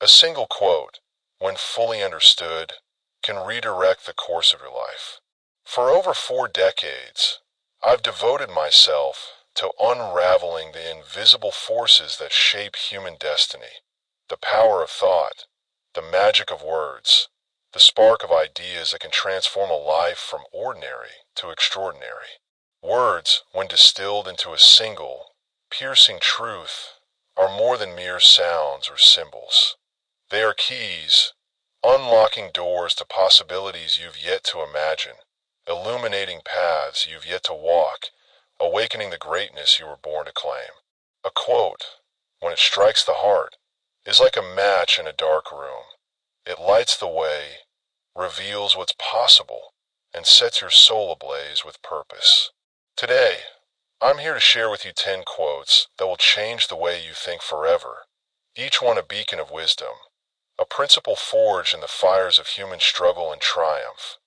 A single quote, when fully understood, can redirect the course of your life. For over 4 decades, I've devoted myself to unraveling the invisible forces that shape human destiny, the power of thought, the magic of words, the spark of ideas that can transform a life from ordinary to extraordinary. Words, when distilled into a single, piercing truth, are more than mere sounds or symbols. They are keys, unlocking doors to possibilities you've yet to imagine, illuminating paths you've yet to walk, awakening the greatness you were born to claim. A quote, when it strikes the heart, is like a match in a dark room. It lights the way, reveals what's possible, and sets your soul ablaze with purpose. Today, I'm here to share with you 10 quotes that will change the way you think forever, each one a beacon of wisdom, a principle forged in the fires of human struggle and triumph,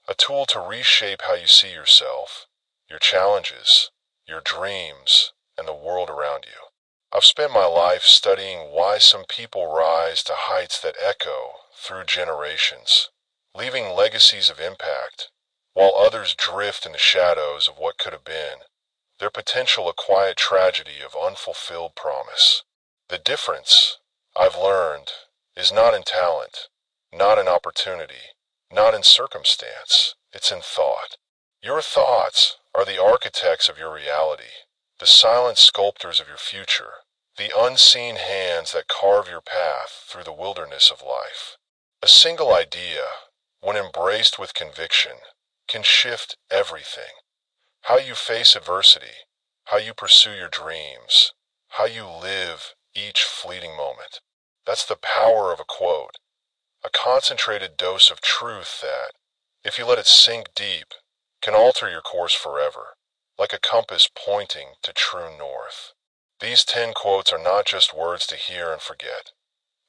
a tool to reshape how you see yourself, your challenges, your dreams, and the world around you. I've spent my life studying why some people rise to heights that echo through generations, leaving legacies of impact, while others drift in the shadows of what could have been, their potential a quiet tragedy of unfulfilled promise. The difference, I've learned, is not in talent, not in opportunity, not in circumstance, it's in thought. Your thoughts are the architects of your reality, the silent sculptors of your future, the unseen hands that carve your path through the wilderness of life. A single idea, when embraced with conviction, can shift everything. How you face adversity, how you pursue your dreams, how you live each fleeting moment. That's the power of a quote, a concentrated dose of truth that, if you let it sink deep, can alter your course forever, like a compass pointing to true north. These 10 quotes are not just words to hear and forget.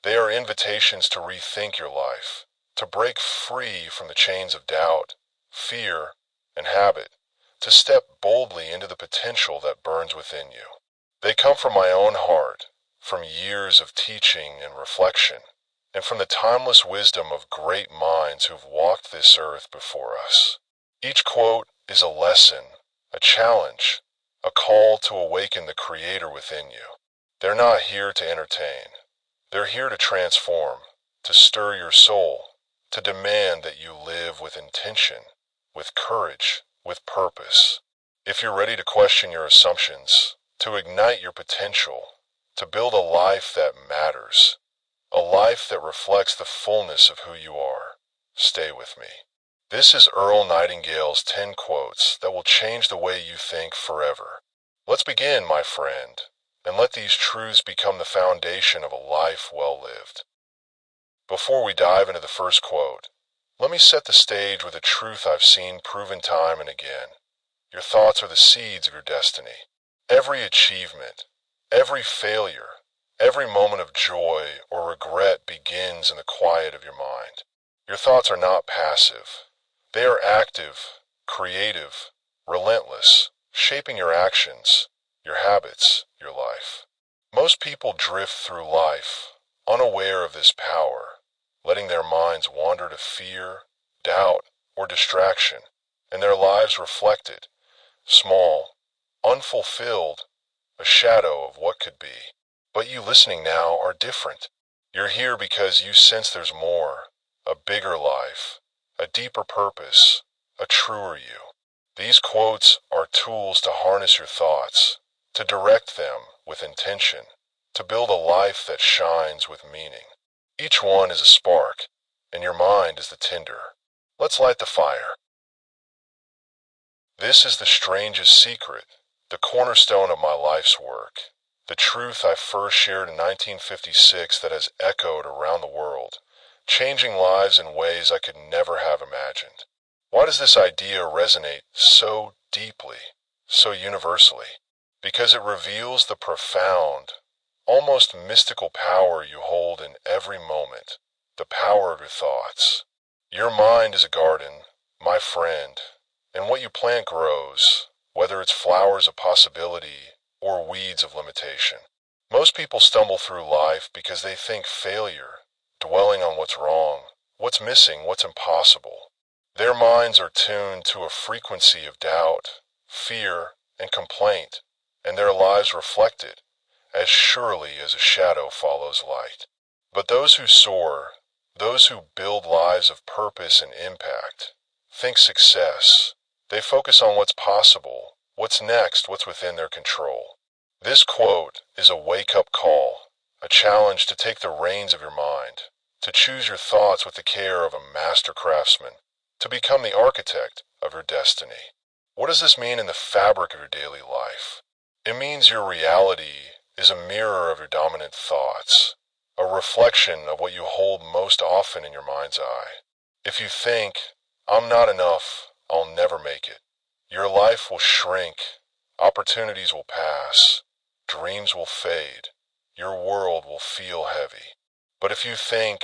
They are invitations to rethink your life, to break free from the chains of doubt, fear, and habit, to step boldly into the potential that burns within you. They come from my own heart, from years of teaching and reflection, and from the timeless wisdom of great minds who've walked this earth before us. Each quote is a lesson, a challenge, a call to awaken the creator within you. They're not here to entertain. They're here to transform, to stir your soul, to demand that you live with intention, with courage, with purpose. If you're ready to question your assumptions, to ignite your potential, to build a life that matters, a life that reflects the fullness of who you are, stay with me. This is Earl Nightingale's 10 quotes that will change the way you think forever. Let's begin, my friend, and let these truths become the foundation of a life well lived. Before we dive into the first quote, let me set the stage with a truth I've seen proven time and again. Your thoughts are the seeds of your destiny. Every achievement, every failure, every moment of joy or regret begins in the quiet of your mind. Your thoughts are not passive. They are active, creative, relentless, shaping your actions, your habits, your life. Most people drift through life, unaware of this power, letting their minds wander to fear, doubt, or distraction, and their lives reflected, small, unfulfilled, a shadow of what could be. But you listening now are different. You're here because you sense there's more, a bigger life, a deeper purpose, a truer you. These quotes are tools to harness your thoughts, to direct them with intention, to build a life that shines with meaning. Each one is a spark, and your mind is the tinder. Let's light the fire. This is the strangest secret, the cornerstone of my life's work, the truth I first shared in 1956 that has echoed around the world, changing lives in ways I could never have imagined. Why does this idea resonate so deeply, so universally? Because it reveals the profound, almost mystical power you hold in every moment, the power of your thoughts. Your mind is a garden, my friend, and what you plant grows, whether it's flowers of possibility or weeds of limitation. Most people stumble through life because they think failure dwelling on what's wrong, what's missing, what's impossible. Their minds are tuned to a frequency of doubt, fear, and complaint, and their lives reflect it, as surely as a shadow follows light. But those who soar, those who build lives of purpose and impact, think success. They focus on what's possible, what's next, what's within their control. This quote is a wake-up call, a challenge to take the reins of your mind, to choose your thoughts with the care of a master craftsman, to become the architect of your destiny. What does this mean in the fabric of your daily life? It means your reality is a mirror of your dominant thoughts, a reflection of what you hold most often in your mind's eye. If you think, I'm not enough, I'll never make it, your life will shrink, opportunities will pass, dreams will fade, your world will feel heavy. But if you think,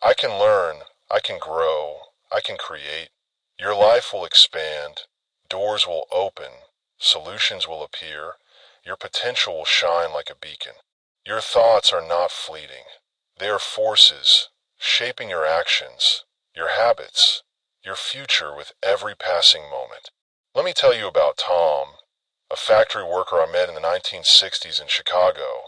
I can learn, I can grow, I can create, your life will expand, doors will open, solutions will appear, your potential will shine like a beacon. Your thoughts are not fleeting. They are forces, shaping your actions, your habits, your future with every passing moment. Let me tell you about Tom, a factory worker I met in the 1960s in Chicago,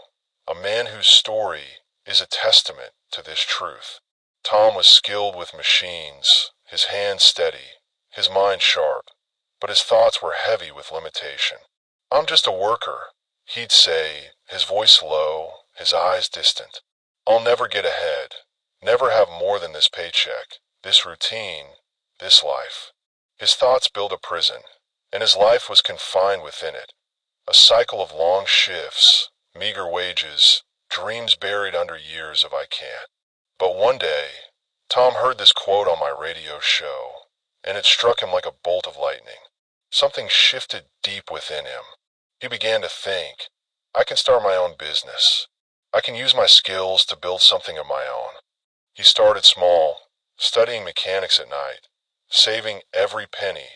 a man whose story is a testament to this truth. Tom was skilled with machines, his hands steady, his mind sharp, but his thoughts were heavy with limitation. I'm just a worker, he'd say, his voice low, his eyes distant. I'll never get ahead, never have more than this paycheck, this routine, this life. His thoughts built a prison, and his life was confined within it. A cycle of long shifts, meager wages, dreams buried under years of I can't. But one day, Tom heard this quote on my radio show, and it struck him like a bolt of lightning. Something shifted deep within him. He began to think, I can start my own business. I can use my skills to build something of my own. He started small, studying mechanics at night, saving every penny,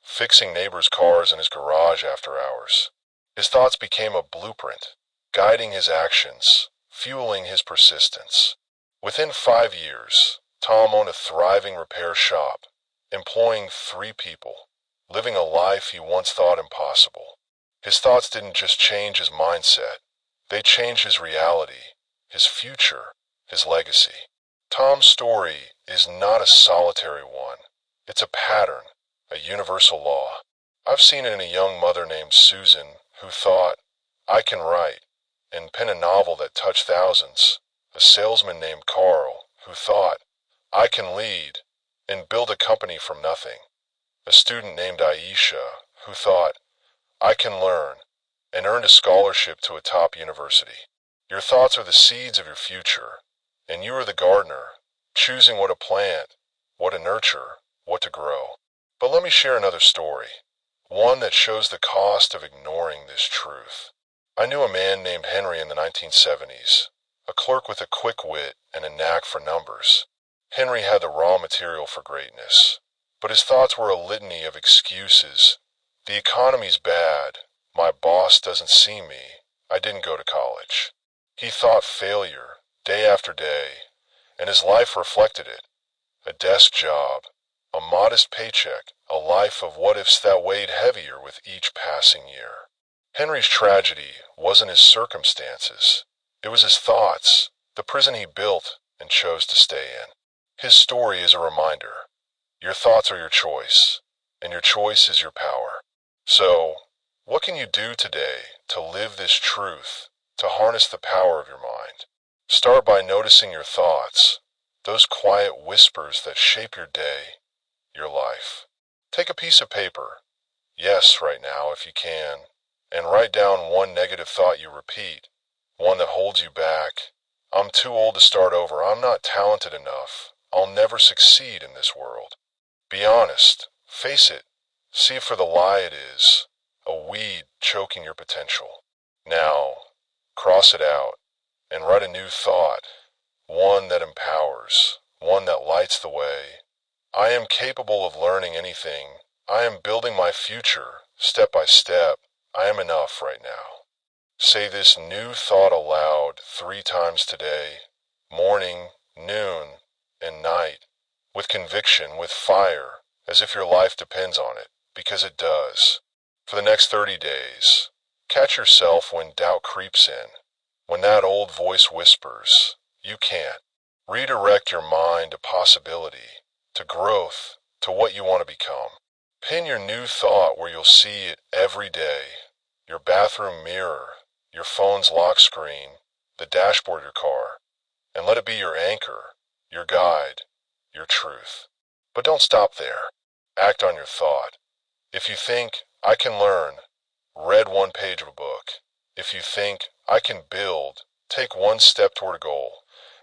fixing neighbors' cars in his garage after hours. His thoughts became a blueprint, guiding his actions, fueling his persistence. Within 5 years, Tom owned a thriving repair shop, employing 3 people, living a life he once thought impossible. His thoughts didn't just change his mindset, they changed his reality, his future, his legacy. Tom's story is not a solitary one. It's a pattern, a universal law. I've seen it in a young mother named Susan who thought, I can write, and pen a novel that touched thousands. A salesman named Carl who thought, I can lead, and build a company from nothing. A student named Aisha who thought, I can learn, and earned a scholarship to a top university. Your thoughts are the seeds of your future, and you are the gardener, choosing what to plant, what to nurture, what to grow. But let me share another story, one that shows the cost of ignoring this truth. I knew a man named Henry in the 1970s, a clerk with a quick wit and a knack for numbers. Henry had the raw material for greatness, but his thoughts were a litany of excuses. The economy's bad, my boss doesn't see me, I didn't go to college. He thought failure, day after day, and his life reflected it. A desk job, a modest paycheck, a life of what-ifs that weighed heavier with each passing year. Henry's tragedy wasn't his circumstances. It was his thoughts, the prison he built and chose to stay in. His story is a reminder. Your thoughts are your choice, and your choice is your power. So, what can you do today to live this truth, to harness the power of your mind? Start by noticing your thoughts, those quiet whispers that shape your day, your life. Take a piece of paper, yes, right now if you can, and write down one negative thought you repeat, one that holds you back. I'm too old to start over, I'm not talented enough, I'll never succeed in this world. Be honest, face it, see it for the lie it is, a weed choking your potential. Now, cross it out, and write a new thought, one that empowers, one that lights the way. I am capable of learning anything. I am building my future, step by step. I am enough right now. Say this new thought aloud 3 times today, morning, noon, and night, with conviction, with fire, as if your life depends on it, because it does. For the next 30 days, catch yourself when doubt creeps in, when that old voice whispers, you can't. Redirect your mind to possibility, to growth, to what you want to become. Pin your new thought where you'll see it every day. Your bathroom mirror, your phone's lock screen, the dashboard of your car, and let it be your anchor, your guide, your truth. But don't stop there. Act on your thought. If you think, I can learn, read one page of a book. If you think, I can build, take one step toward a goal.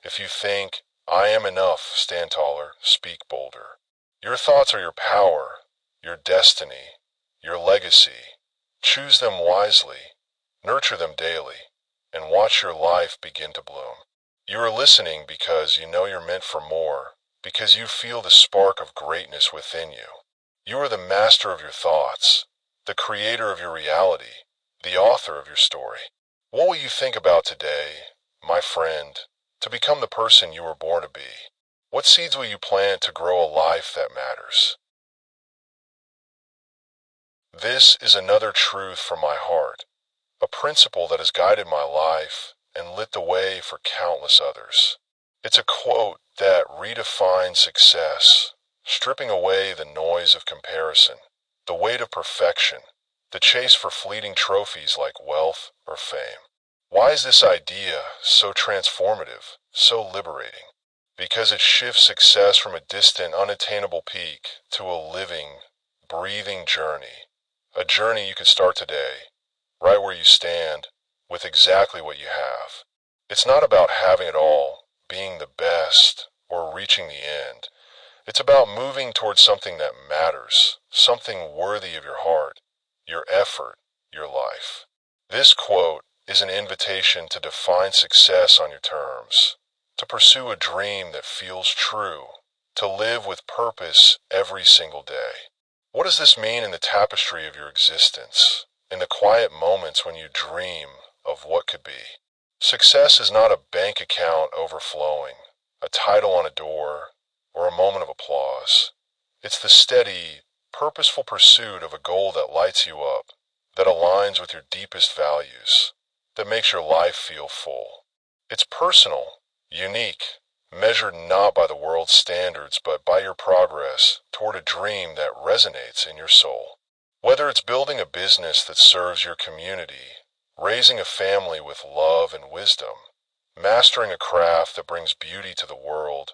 If you think, I am enough, stand taller, speak bolder. Your thoughts are your power, your destiny, your legacy. Choose them wisely, nurture them daily, and watch your life begin to bloom. You are listening because you know you're meant for more, because you feel the spark of greatness within you. You are the master of your thoughts, the creator of your reality, the author of your story. What will you think about today, my friend, to become the person you were born to be? What seeds will you plant to grow a life that matters? This is another truth from my heart, a principle that has guided my life and lit the way for countless others. It's a quote that redefines success, stripping away the noise of comparison, the weight of perfection, the chase for fleeting trophies like wealth or fame. Why is this idea so transformative, so liberating? Because it shifts success from a distant, unattainable peak to a living, breathing journey. A journey you could start today, right where you stand, with exactly what you have. It's not about having it all, being the best, or reaching the end. It's about moving towards something that matters, something worthy of your heart, your effort, your life. This quote is an invitation to define success on your terms, to pursue a dream that feels true, to live with purpose every single day. What does this mean in the tapestry of your existence, in the quiet moments when you dream of what could be? Success is not a bank account overflowing, a title on a door, or a moment of applause. It's the steady, purposeful pursuit of a goal that lights you up, that aligns with your deepest values, that makes your life feel full. It's personal, unique, measured not by the world's standards but by your progress toward a dream that resonates in your soul. Whether it's building a business that serves your community, raising a family with love and wisdom, mastering a craft that brings beauty to the world,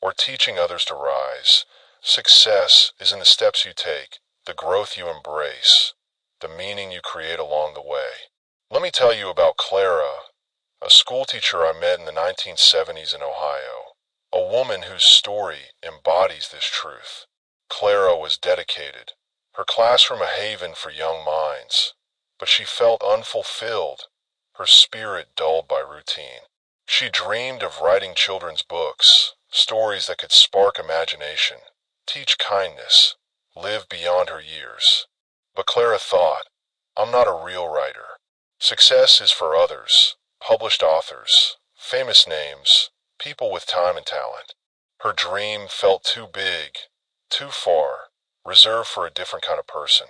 or teaching others to rise, success is in the steps you take, the growth you embrace, the meaning you create along the way. Let me tell you about Clara, a schoolteacher I met in the 1970s in Ohio, a woman whose story embodies this truth. Clara was dedicated, her classroom a haven for young minds, but she felt unfulfilled, her spirit dulled by routine. She dreamed of writing children's books, stories that could spark imagination, teach kindness, live beyond her years. But Clara thought, I'm not a real writer. Success is for others. Published authors, famous names, people with time and talent. Her dream felt too big, too far, reserved for a different kind of person.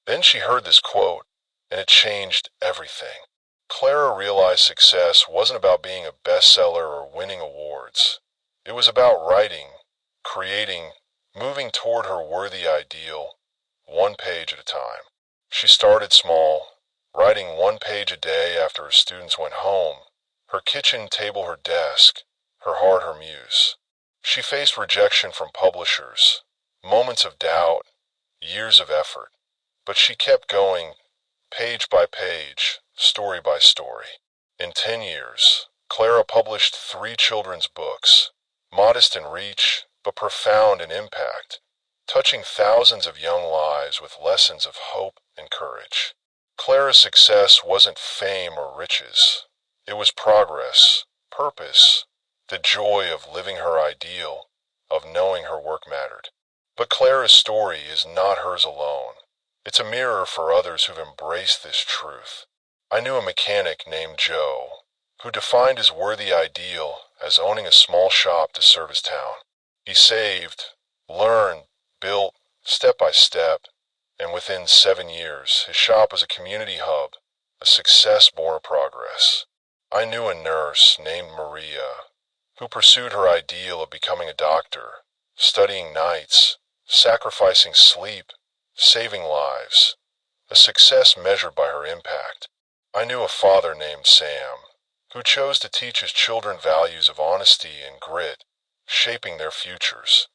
Then she heard this quote, and it changed everything. Clara realized success wasn't about being a bestseller or winning awards. It was about writing, creating, moving toward her worthy ideal, one page at a time. She started small, writing one page a day after her students went home, her kitchen table her desk, her heart her muse. She faced rejection from publishers, moments of doubt, years of effort, but she kept going, page by page, story by story. In 10 years, Clara published 3 children's books, modest in reach, but profound in impact, touching thousands of young lives with lessons of hope and courage. Clara's success wasn't fame or riches. It was progress, purpose, the joy of living her ideal, of knowing her work mattered. But Clara's story is not hers alone. It's a mirror for others who've embraced this truth. I knew a mechanic named Joe, who defined his worthy ideal as owning a small shop to serve his town. He saved, learned, built, step by step, and within 7 years, his shop was a community hub, a success born of progress. I knew a nurse named Maria who pursued her ideal of becoming a doctor, studying nights, sacrificing sleep, saving lives, a success measured by her impact. I knew a father named Sam who chose to teach his children values of honesty and grit, shaping their futures,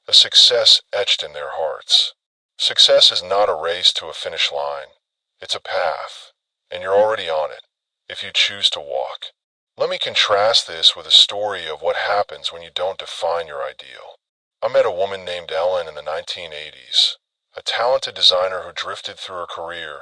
a success etched in their hearts. Success is not a race to a finish line. It's a path, and you're already on it, if you choose to walk. Let me contrast this with a story of what happens when you don't define your ideal. I met a woman named Ellen in the 1980s, a talented designer who drifted through her career,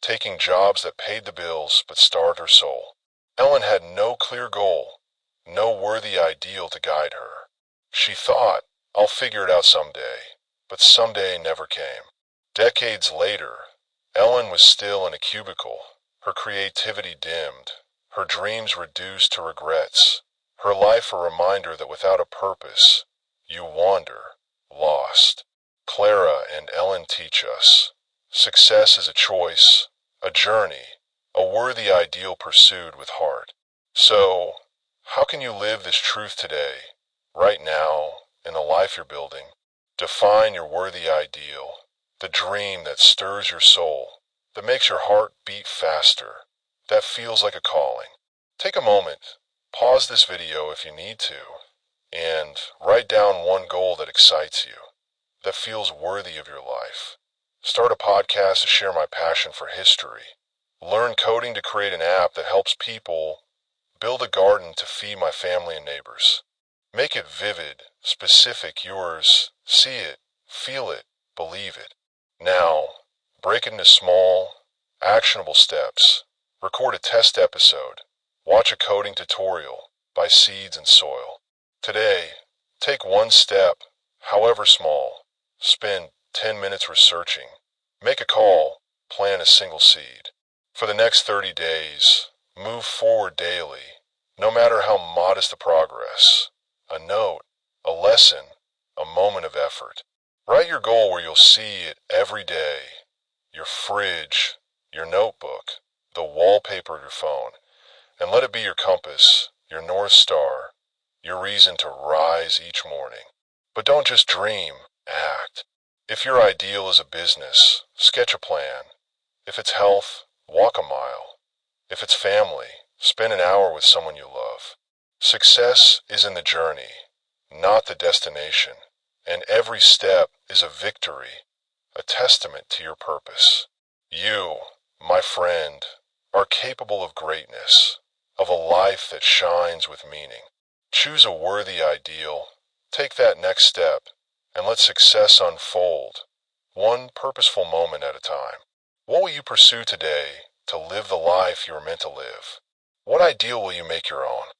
taking jobs that paid the bills but starved her soul. Ellen had no clear goal, no worthy ideal to guide her. She thought, I'll figure it out someday, but someday never came. Decades later, Ellen was still in a cubicle, her creativity dimmed, her dreams reduced to regrets, her life a reminder that without a purpose, you wander, lost. Clara and Ellen teach us, success is a choice, a journey, a worthy ideal pursued with heart. So, how can you live this truth today, right now, in the life you're building? Define your worthy ideal, the dream that stirs your soul, that makes your heart beat faster, that feels like a calling. Take a moment, pause this video if you need to, and write down one goal that excites you, that feels worthy of your life. Start a podcast to share my passion for history. Learn coding to create an app that helps people. Build a garden to feed my family and neighbors. Make it vivid, specific, yours. See it, feel it, believe it. Now, break it into small, actionable steps. Record a test episode. Watch a coding tutorial. Buy seeds and soil. Today, take one step, however small. Spend 10 minutes researching. Make a call. Plant a single seed. For the next 30 days, move forward daily, no matter how modest the progress. A note, a lesson, a moment of effort. Write your goal where you'll see it every day. Your fridge, your notebook, the wallpaper of your phone, and let it be your compass, your North Star, your reason to rise each morning. But don't just dream, act. If your ideal is a business, sketch a plan. If it's health, walk a mile. If it's family, spend an hour with someone you love. Success is in the journey, not the destination, and every step is a victory, a testament to your purpose. You, my friend, are capable of greatness, of a life that shines with meaning. Choose a worthy ideal, take that next step, and let success unfold, one purposeful moment at a time. What will you pursue today to live the life you are meant to live? What ideal will you make your own?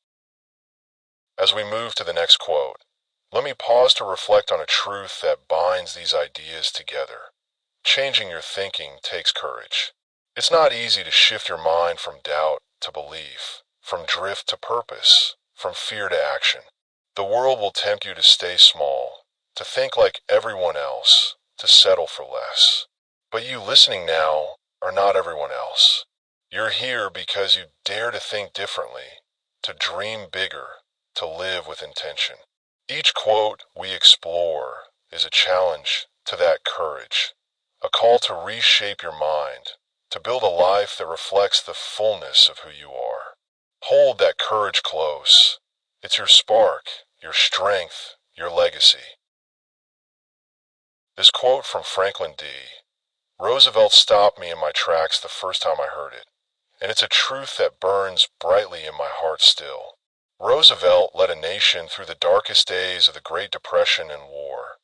As we move to the next quote, let me pause to reflect on a truth that binds these ideas together. Changing your thinking takes courage. It's not easy to shift your mind from doubt to belief, from drift to purpose, from fear to action. The world will tempt you to stay small, to think like everyone else, to settle for less. But you listening now are not everyone else. You're here because you dare to think differently, to dream bigger, to live with intention. Each quote we explore is a challenge to that courage, a call to reshape your mind, to build a life that reflects the fullness of who you are. Hold that courage close. It's your spark, your strength, your legacy. This quote from Franklin D. Roosevelt stopped me in my tracks the first time I heard it, and it's a truth that burns brightly in my heart still. Roosevelt led a nation through the darkest days of the Great Depression and war,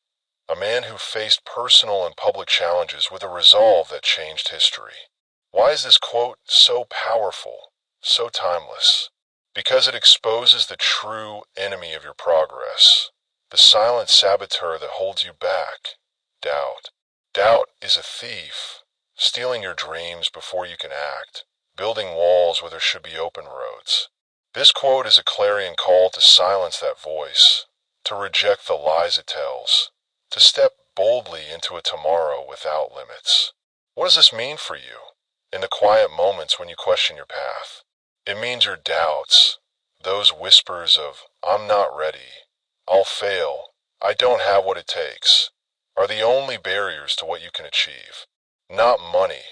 a man who faced personal and public challenges with a resolve that changed history. Why is this quote so powerful, so timeless? Because it exposes the true enemy of your progress, the silent saboteur that holds you back, doubt. Doubt is a thief, stealing your dreams before you can act, building walls where there should be open roads. This quote is a clarion call to silence that voice, to reject the lies it tells, to step boldly into a tomorrow without limits. What does this mean for you? In the quiet moments when you question your path, it means your doubts, those whispers of, I'm not ready, I'll fail, I don't have what it takes, are the only barriers to what you can achieve. Not money,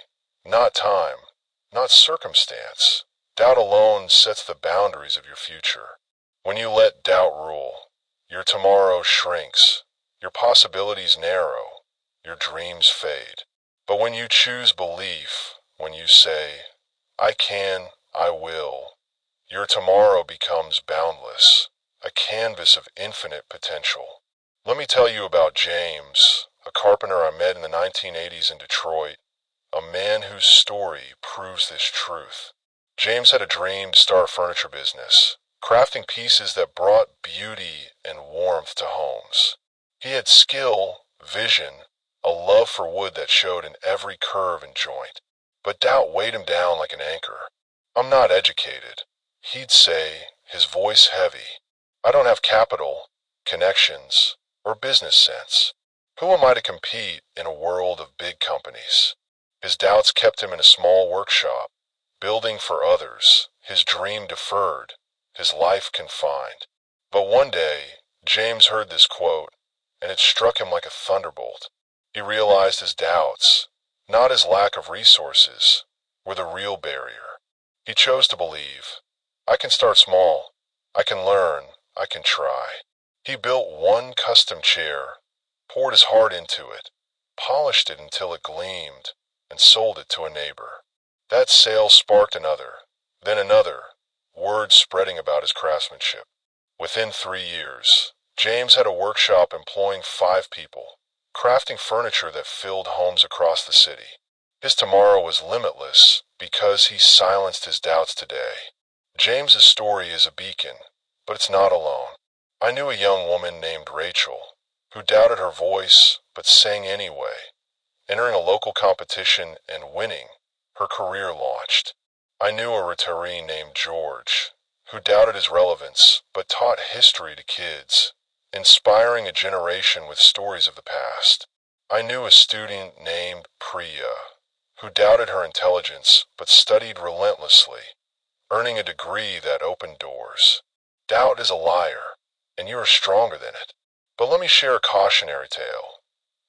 not time, not circumstance. Doubt alone sets the boundaries of your future. When you let doubt rule, your tomorrow shrinks, your possibilities narrow, your dreams fade. But when you choose belief, when you say, I can, I will, your tomorrow becomes boundless, a canvas of infinite potential. Let me tell you about James, a carpenter I met in the 1980s in Detroit, a man whose story proves this truth. James had a dream to start a furniture business, crafting pieces that brought beauty and warmth to homes. He had skill, vision, a love for wood that showed in every curve and joint. But doubt weighed him down like an anchor. I'm not educated, he'd say, his voice heavy. I don't have capital, connections, or business sense. Who am I to compete in a world of big companies? His doubts kept him in a small workshop, building for others, his dream deferred, his life confined. But one day, James heard this quote, and it struck him like a thunderbolt. He realized his doubts, not his lack of resources, were the real barrier. He chose to believe, I can start small, I can learn, I can try. He built one custom chair, poured his heart into it, polished it until it gleamed, and sold it to a neighbor. That sale sparked another, then another, word spreading about his craftsmanship. Within 3 years, James had a workshop employing 5 people, crafting furniture that filled homes across the city. His tomorrow was limitless because he silenced his doubts today. James's story is a beacon, but it's not alone. I knew a young woman named Rachel, who doubted her voice but sang anyway, entering a local competition and winning. Her career launched. I knew a retiree named George, who doubted his relevance but taught history to kids, inspiring a generation with stories of the past. I knew a student named Priya, who doubted her intelligence but studied relentlessly, earning a degree that opened doors. Doubt is a liar, and you are stronger than it. But let me share a cautionary tale,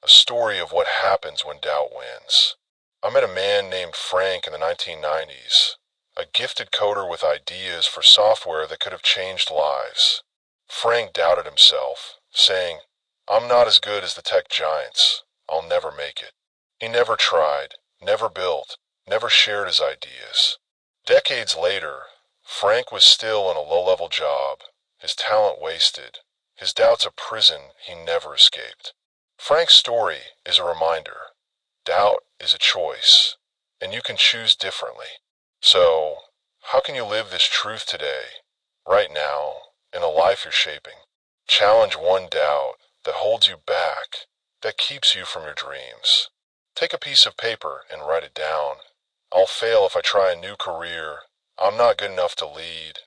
a story of what happens when doubt wins. I met a man named Frank in the 1990s, a gifted coder with ideas for software that could have changed lives. Frank doubted himself, saying, I'm not as good as the tech giants. I'll never make it. He never tried, never built, never shared his ideas. Decades later, Frank was still in a low-level job, his talent wasted, his doubts a prison he never escaped. Frank's story is a reminder. Doubt is a choice, and you can choose differently. So, how can you live this truth today, right now, in a life you're shaping? Challenge one doubt that holds you back, that keeps you from your dreams. Take a piece of paper and write it down. I'll fail if I try a new career. I'm not good enough to lead.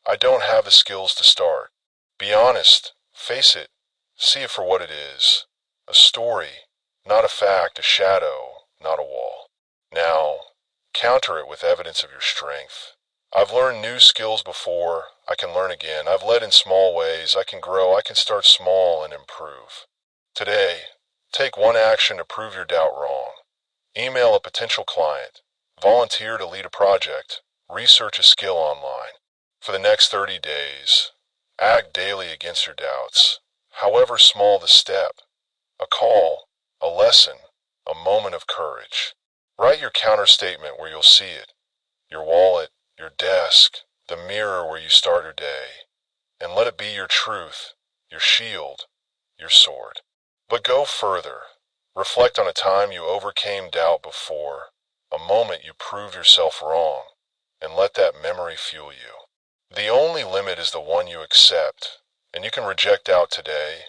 I don't have the skills to start. Be honest, face it, see it for what it is. A story, not a fact, a shadow, not a wall. Now, counter it with evidence of your strength. I've learned new skills before, I can learn again. I've led in small ways, I can grow, I can start small and improve. Today, take one action to prove your doubt wrong. Email a potential client, volunteer to lead a project, research a skill online. For the next 30 days, act daily against your doubts, however small the step. A call, a lesson, a moment of courage. Write your counter statement where you'll see it. Your wallet, your desk, the mirror where you start your day. And let it be your truth, your shield, your sword. But go further. Reflect on a time you overcame doubt before, a moment you proved yourself wrong, and let that memory fuel you. The only limit is the one you accept, and you can reject doubt today,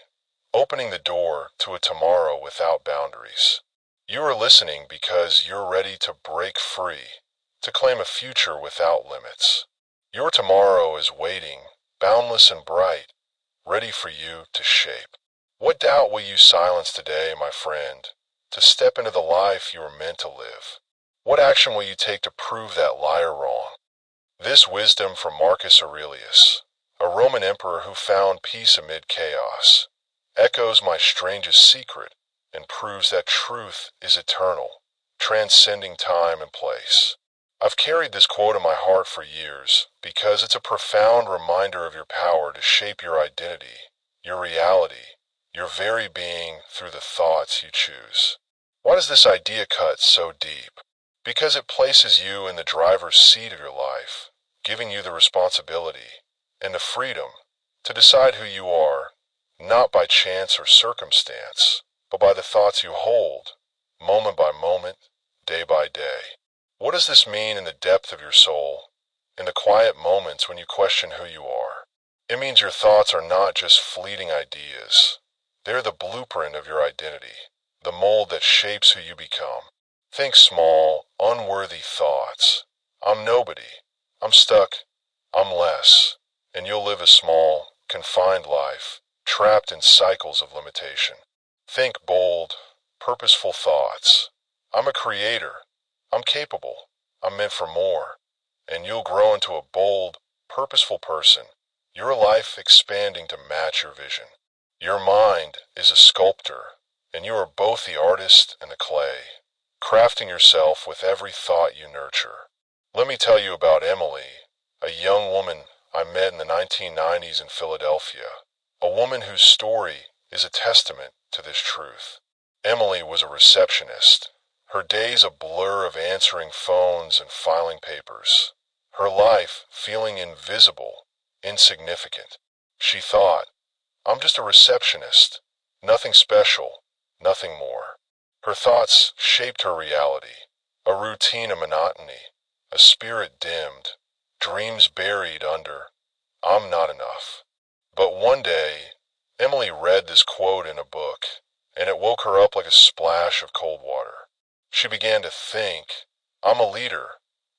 opening the door to a tomorrow without boundaries. You are listening because you're ready to break free, to claim a future without limits. Your tomorrow is waiting, boundless and bright, ready for you to shape. What doubt will you silence today, my friend, to step into the life you are meant to live? What action will you take to prove that liar wrong? This wisdom from Marcus Aurelius, a Roman emperor who found peace amid chaos, echoes my strangest secret and proves that truth is eternal, transcending time and place. I've carried this quote in my heart for years because it's a profound reminder of your power to shape your identity, your reality, your very being through the thoughts you choose. Why does this idea cut so deep? Because it places you in the driver's seat of your life, giving you the responsibility and the freedom to decide who you are, not by chance or circumstance, but by the thoughts you hold, moment by moment, day by day. What does this mean in the depth of your soul, in the quiet moments when you question who you are? It means your thoughts are not just fleeting ideas. They're the blueprint of your identity, the mold that shapes who you become. Think small, unworthy thoughts. I'm nobody. I'm stuck. I'm less. And you'll live a small, confined life, trapped in cycles of limitation. Think bold, purposeful thoughts. I'm a creator. I'm capable. I'm meant for more. And you'll grow into a bold, purposeful person, your life expanding to match your vision. Your mind is a sculptor, and you are both the artist and the clay, crafting yourself with every thought you nurture. Let me tell you about Emily, a young woman I met in the 1990s in Philadelphia, a woman whose story is a testament to this truth. Emily was a receptionist, her days a blur of answering phones and filing papers, her life feeling invisible, insignificant. She thought, I'm just a receptionist, nothing special, nothing more. Her thoughts shaped her reality, a routine of monotony, a spirit dimmed, dreams buried under, I'm not enough. But one day, Emily read this quote in a book, and it woke her up like a splash of cold water. She began to think, I'm a leader,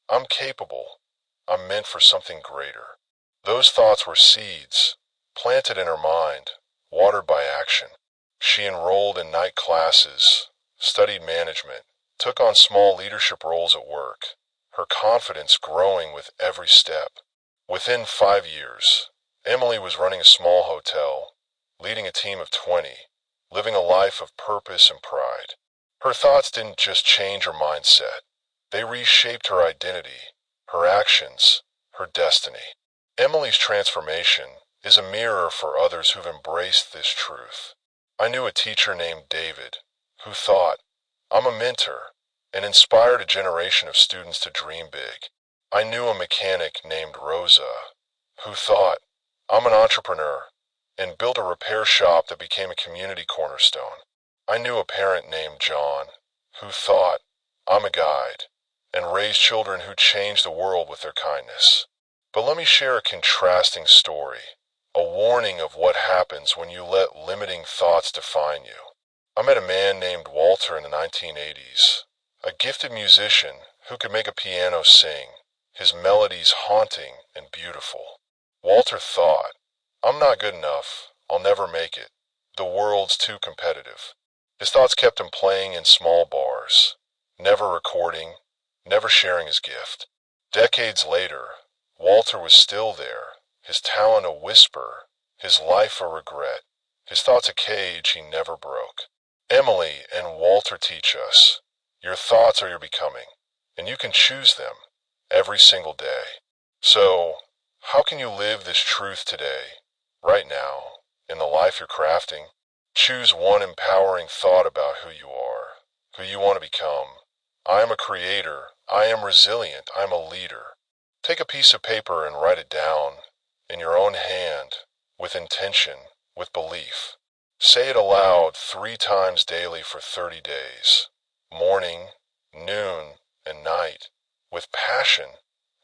I'm capable, I'm meant for something greater. Those thoughts were seeds, planted in her mind, watered by action. She enrolled in night classes, studied management, took on small leadership roles at work, her confidence growing with every step. Within 5 years, Emily was running a small hotel, leading a team of 20, living a life of purpose and pride. Her thoughts didn't just change her mindset, they reshaped her identity, her actions, her destiny. Emily's transformation is a mirror for others who've embraced this truth. I knew a teacher named David who thought, I'm a mentor, and inspired a generation of students to dream big. I knew a mechanic named Rosa who thought, I'm an entrepreneur, and built a repair shop that became a community cornerstone. I knew a parent named John who thought, I'm a guide, and raised children who changed the world with their kindness. But let me share a contrasting story, a warning of what happens when you let limiting thoughts define you. I met a man named Walter in the 1980s, a gifted musician who could make a piano sing, his melodies haunting and beautiful. Walter thought, I'm not good enough, I'll never make it, the world's too competitive. His thoughts kept him playing in small bars, never recording, never sharing his gift. Decades later, Walter was still there, his talent a whisper, his life a regret, his thoughts a cage he never broke. Emily and Walter teach us, your thoughts are your becoming, and you can choose them every single day. So, how can you live this truth today, right now, in the life you're crafting? Choose one empowering thought about who you are, who you want to become. I am a creator, I am resilient, I am a leader. Take a piece of paper and write it down, in your own hand, with intention, with belief. Say it aloud 3 times daily for 30 days, morning, noon, and night, with passion,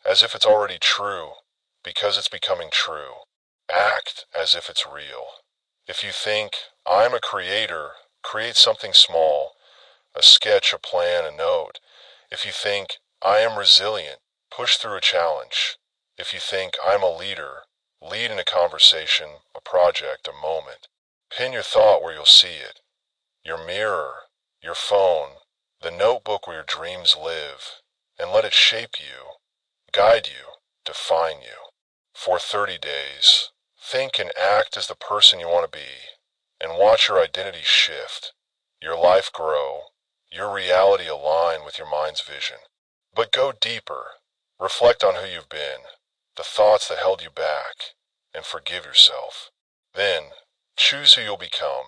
as if it's already true, because it's becoming true. Act as if it's real. If you think, I'm a creator, create something small, a sketch, a plan, a note. If you think, I am resilient, push through a challenge. If you think, I'm a leader, lead in a conversation, a project, a moment. Pin your thought where you'll see it. Your mirror, your phone, the notebook where your dreams live, and let it shape you, guide you, define you. For 30 days, think and act as the person you want to be, and watch your identity shift, your life grow, your reality align with your mind's vision. But go deeper. Reflect on who you've been, the thoughts that held you back, and forgive yourself. Then, choose who you'll become,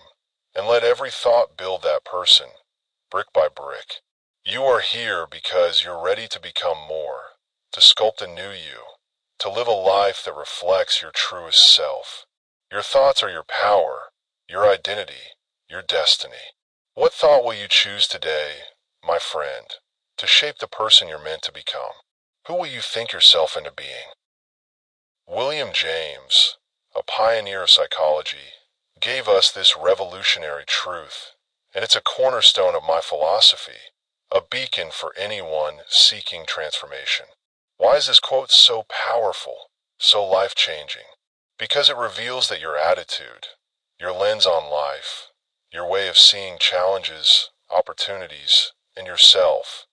and let every thought build that person, brick by brick. You are here because you're ready to become more, to sculpt a new you, to live a life that reflects your truest self. Your thoughts are your power, your identity, your destiny. What thought will you choose today, my friend, to shape the person you're meant to become? Who will you think yourself into being? William James, a pioneer of psychology, gave us this revolutionary truth, and it's a cornerstone of my philosophy, a beacon for anyone seeking transformation. Why is this quote so powerful, so life-changing? Because it reveals that your attitude, your lens on life, your way of seeing challenges, opportunities, and yourself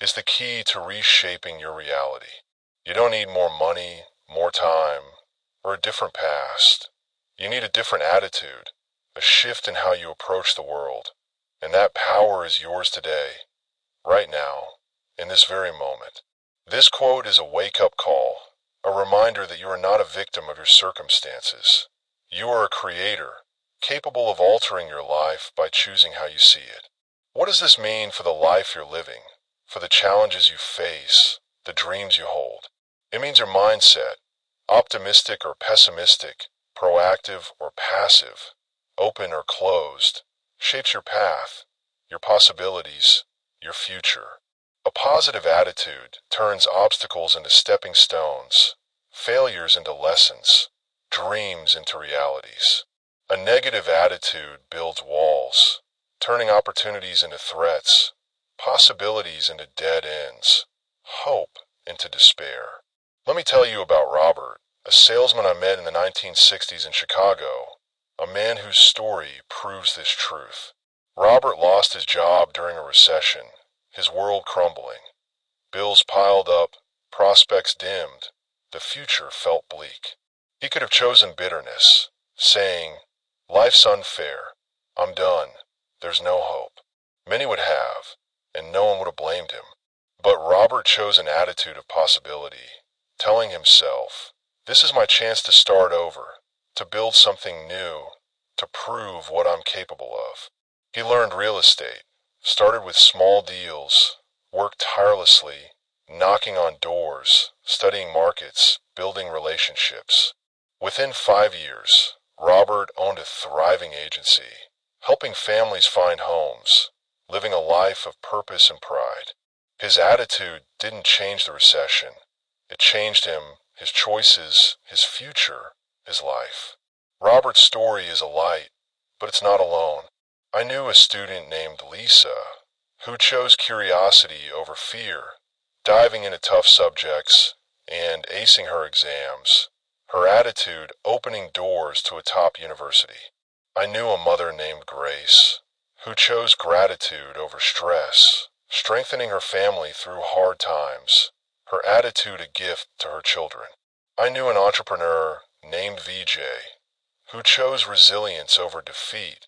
is the key to reshaping your reality. You don't need more money, more time, or a different past. You need a different attitude, a shift in how you approach the world. And that power is yours today, right now, in this very moment. This quote is a wake-up call, a reminder that you are not a victim of your circumstances. You are a creator, capable of altering your life by choosing how you see it. What does this mean for the life you're living, for the challenges you face, the dreams you hold? It means your mindset, optimistic or pessimistic, proactive or passive, open or closed, shapes your path, your possibilities, your future. A positive attitude turns obstacles into stepping stones, failures into lessons, dreams into realities. A negative attitude builds walls, turning opportunities into threats, possibilities into dead ends, hope into despair. Let me tell you about Robert, a salesman I met in the 1960s in Chicago, a man whose story proves this truth. Robert lost his job during a recession, his world crumbling. Bills piled up, prospects dimmed, the future felt bleak. He could have chosen bitterness, saying, "Life's unfair, I'm done, there's no hope." Many would have, and no one would have blamed him. But Robert chose an attitude of possibility, telling himself, "This is my chance to start over, to build something new, to prove what I'm capable of." He learned real estate, started with small deals, worked tirelessly, knocking on doors, studying markets, building relationships. Within 5 years, Robert owned a thriving agency, helping families find homes, living a life of purpose and pride. His attitude didn't change the recession. It changed him, his choices, his future, his life. Robert's story is a light, but it's not alone. I knew a student named Lisa who chose curiosity over fear, diving into tough subjects and acing her exams, her attitude opening doors to a top university. I knew a mother named Grace who chose gratitude over stress, strengthening her family through hard times, her attitude a gift to her children. I knew an entrepreneur named VJ who chose resilience over defeat,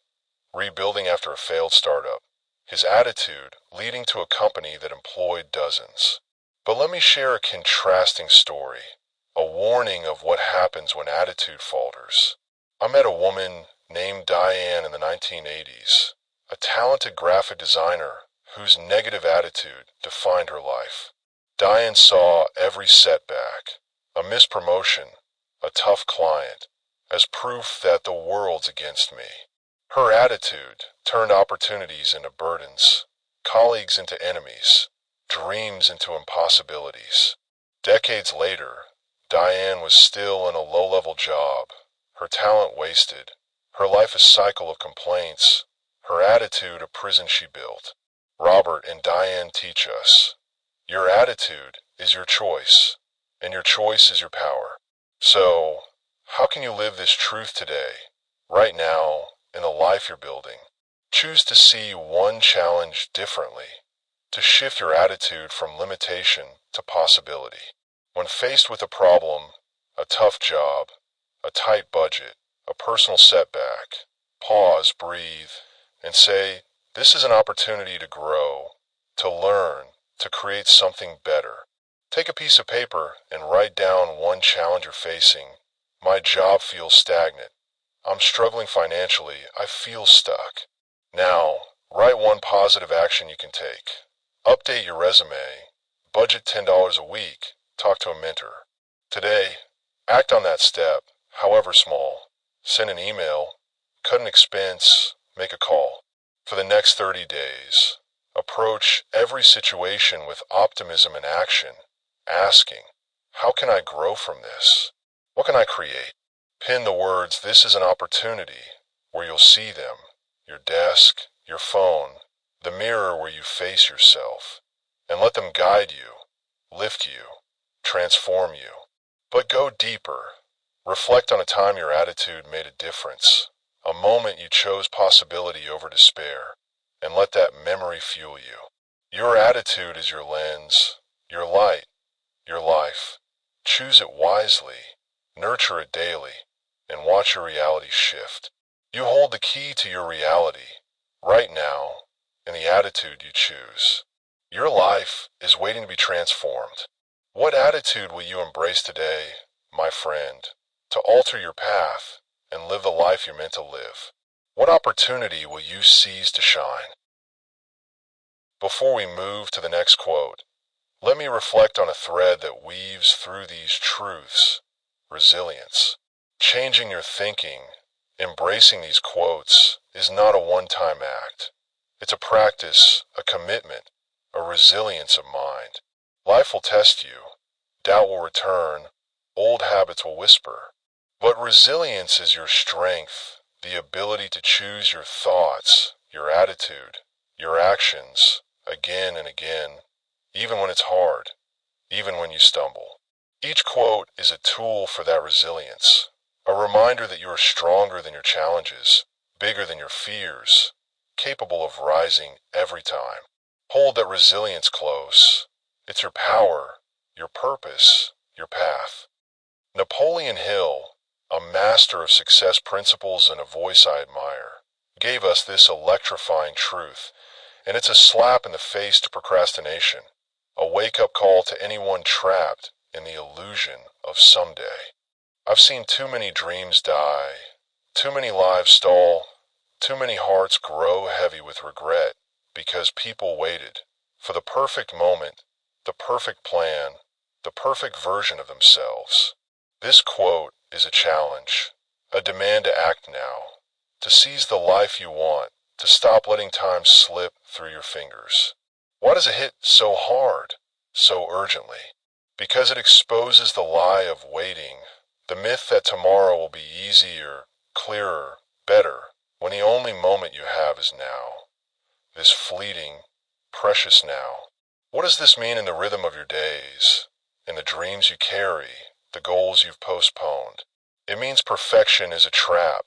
rebuilding after a failed startup, his attitude leading to a company that employed dozens. But let me share a contrasting story, a warning of what happens when attitude falters. I met a woman named Diane in the 1980s, a talented graphic designer whose negative attitude defined her life. Diane saw every setback, a missed promotion, a tough client, as proof that the world's against me. Her attitude turned opportunities into burdens, colleagues into enemies, dreams into impossibilities. Decades later, Diane was still in a low-level job, her talent wasted, her life a cycle of complaints, her attitude a prison she built. Robert and Diane teach us, your attitude is your choice, and your choice is your power. So, how can you live this truth today, right now, in the life you're building? Choose to see one challenge differently, to shift your attitude from limitation to possibility. When faced with a problem, a tough job, a tight budget, a personal setback, pause, breathe, and say, this is an opportunity to grow, to learn, to create something better. Take a piece of paper and write down one challenge you're facing. My job feels stagnant. I'm struggling financially. I feel stuck. Now, write one positive action you can take. Update your resume. Budget $10 a week. Talk to a mentor. Today, act on that step, however small. Send an email. Cut an expense. Make a call. For the next 30 days, approach every situation with optimism and action, asking, how can I grow from this? What can I create? Pin the words, this is an opportunity, where you'll see them, your desk, your phone, the mirror where you face yourself, and let them guide you, lift you, transform you. But go deeper. Reflect on a time your attitude made a difference, a moment you chose possibility over despair, and let that memory fuel you. Your attitude is your lens, your light, your life. Choose it wisely, nurture it daily, and watch your reality shift. You hold the key to your reality, right now, in the attitude you choose. Your life is waiting to be transformed. What attitude will you embrace today, my friend, to alter your path and live the life you're meant to live? What opportunity will you seize to shine? Before we move to the next quote, let me reflect on a thread that weaves through these truths: resilience. Changing your thinking, embracing these quotes, is not a one-time act. It's a practice, a commitment, a resilience of mind. Life will test you, doubt will return, old habits will whisper. But resilience is your strength, the ability to choose your thoughts, your attitude, your actions, again and again, even when it's hard, even when you stumble. Each quote is a tool for that resilience, a reminder that you are stronger than your challenges, bigger than your fears, capable of rising every time. Hold that resilience close. It's your power, your purpose, your path. Napoleon Hill, a master of success principles and a voice I admire, gave us this electrifying truth, and it's a slap in the face to procrastination, a wake-up call to anyone trapped in the illusion of someday. I've seen too many dreams die, too many lives stall, too many hearts grow heavy with regret because people waited for the perfect moment, the perfect plan, the perfect version of themselves. This quote is a challenge, a demand to act now, to seize the life you want, to stop letting time slip through your fingers. Why does it hit so hard, so urgently? Because it exposes the lie of waiting, the myth that tomorrow will be easier, clearer, better, when the only moment you have is now. This fleeting, precious now. What does this mean in the rhythm of your days, in the dreams you carry, the goals you've postponed? It means perfection is a trap,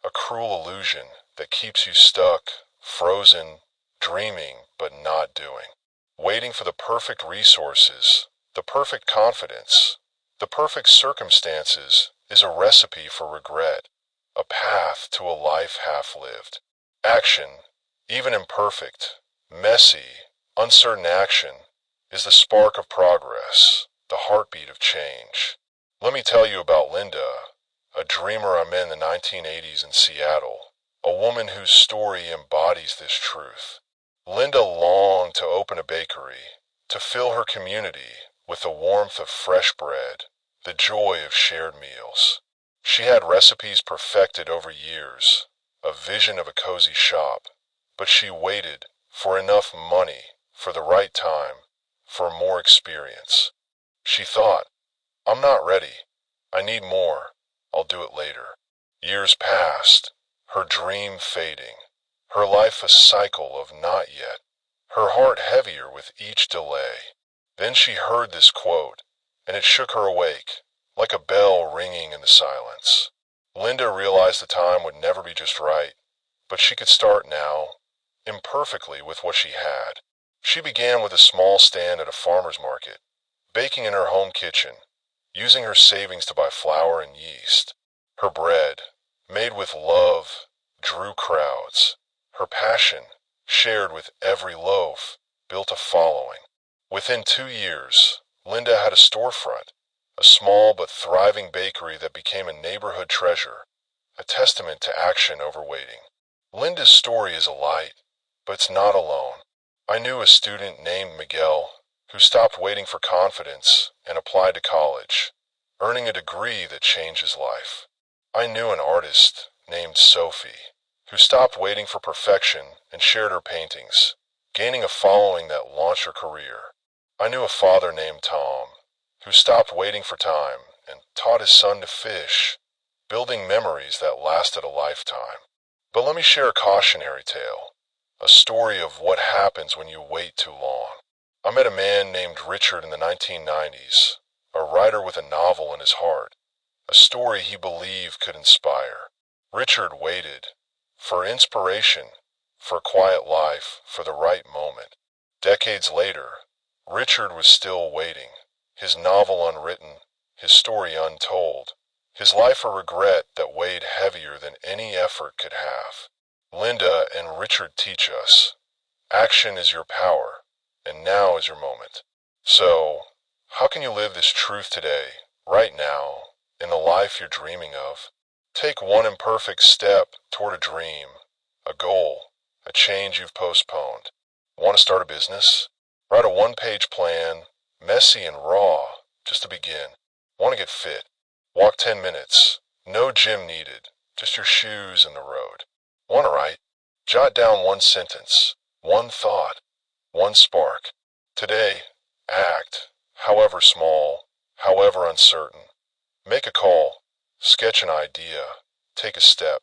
a cruel illusion that keeps you stuck, frozen, dreaming but not doing. Waiting for the perfect resources, the perfect confidence, the perfect circumstances is a recipe for regret, a path to a life half-lived. Action, even imperfect, messy, uncertain action, is the spark of progress, the heartbeat of change. Let me tell you about Linda, a dreamer I met in the 1980s in Seattle, a woman whose story embodies this truth. Linda longed to open a bakery, to fill her community with the warmth of fresh bread, the joy of shared meals. She had recipes perfected over years, a vision of a cozy shop, but she waited for enough money, for the right time, for more experience. She thought, I'm not ready. I need more. I'll do it later. Years passed, her dream fading, her life a cycle of not yet, her heart heavier with each delay. Then she heard this quote, and it shook her awake, like a bell ringing in the silence. Linda realized the time would never be just right, but she could start now, imperfectly, with what she had. She began with a small stand at a farmer's market, baking in her home kitchen, using her savings to buy flour and yeast. Her bread, made with love, drew crowds. Her passion, shared with every loaf, built a following. Within 2 years, Linda had a storefront, a small but thriving bakery that became a neighborhood treasure, a testament to action over waiting. Linda's story is a light, but it's not alone. I knew a student named Miguel who stopped waiting for confidence and applied to college, earning a degree that changed his life. I knew an artist named Sophie who stopped waiting for perfection and shared her paintings, gaining a following that launched her career. I knew a father named Tom who stopped waiting for time and taught his son to fish, building memories that lasted a lifetime. But let me share a cautionary tale, a story of what happens when you wait too long. I met a man named Richard in the 1990s, a writer with a novel in his heart, a story he believed could inspire. Richard waited for inspiration, for a quiet life, for the right moment. Decades later, Richard was still waiting, his novel unwritten, his story untold, his life a regret that weighed heavier than any effort could have. Linda and Richard teach us, action is your power, and now is your moment. So, how can you live this truth today, right now, in the life you're dreaming of? Take one imperfect step toward a dream, a goal, a change you've postponed. Want to start a business? Write a one-page plan, messy and raw, just to begin. Want to get fit? Walk 10 minutes. No gym needed, just your shoes and the road. Want to write? Jot down one sentence, one thought, one spark. Today, act, however small, however uncertain. Make a call, sketch an idea, take a step.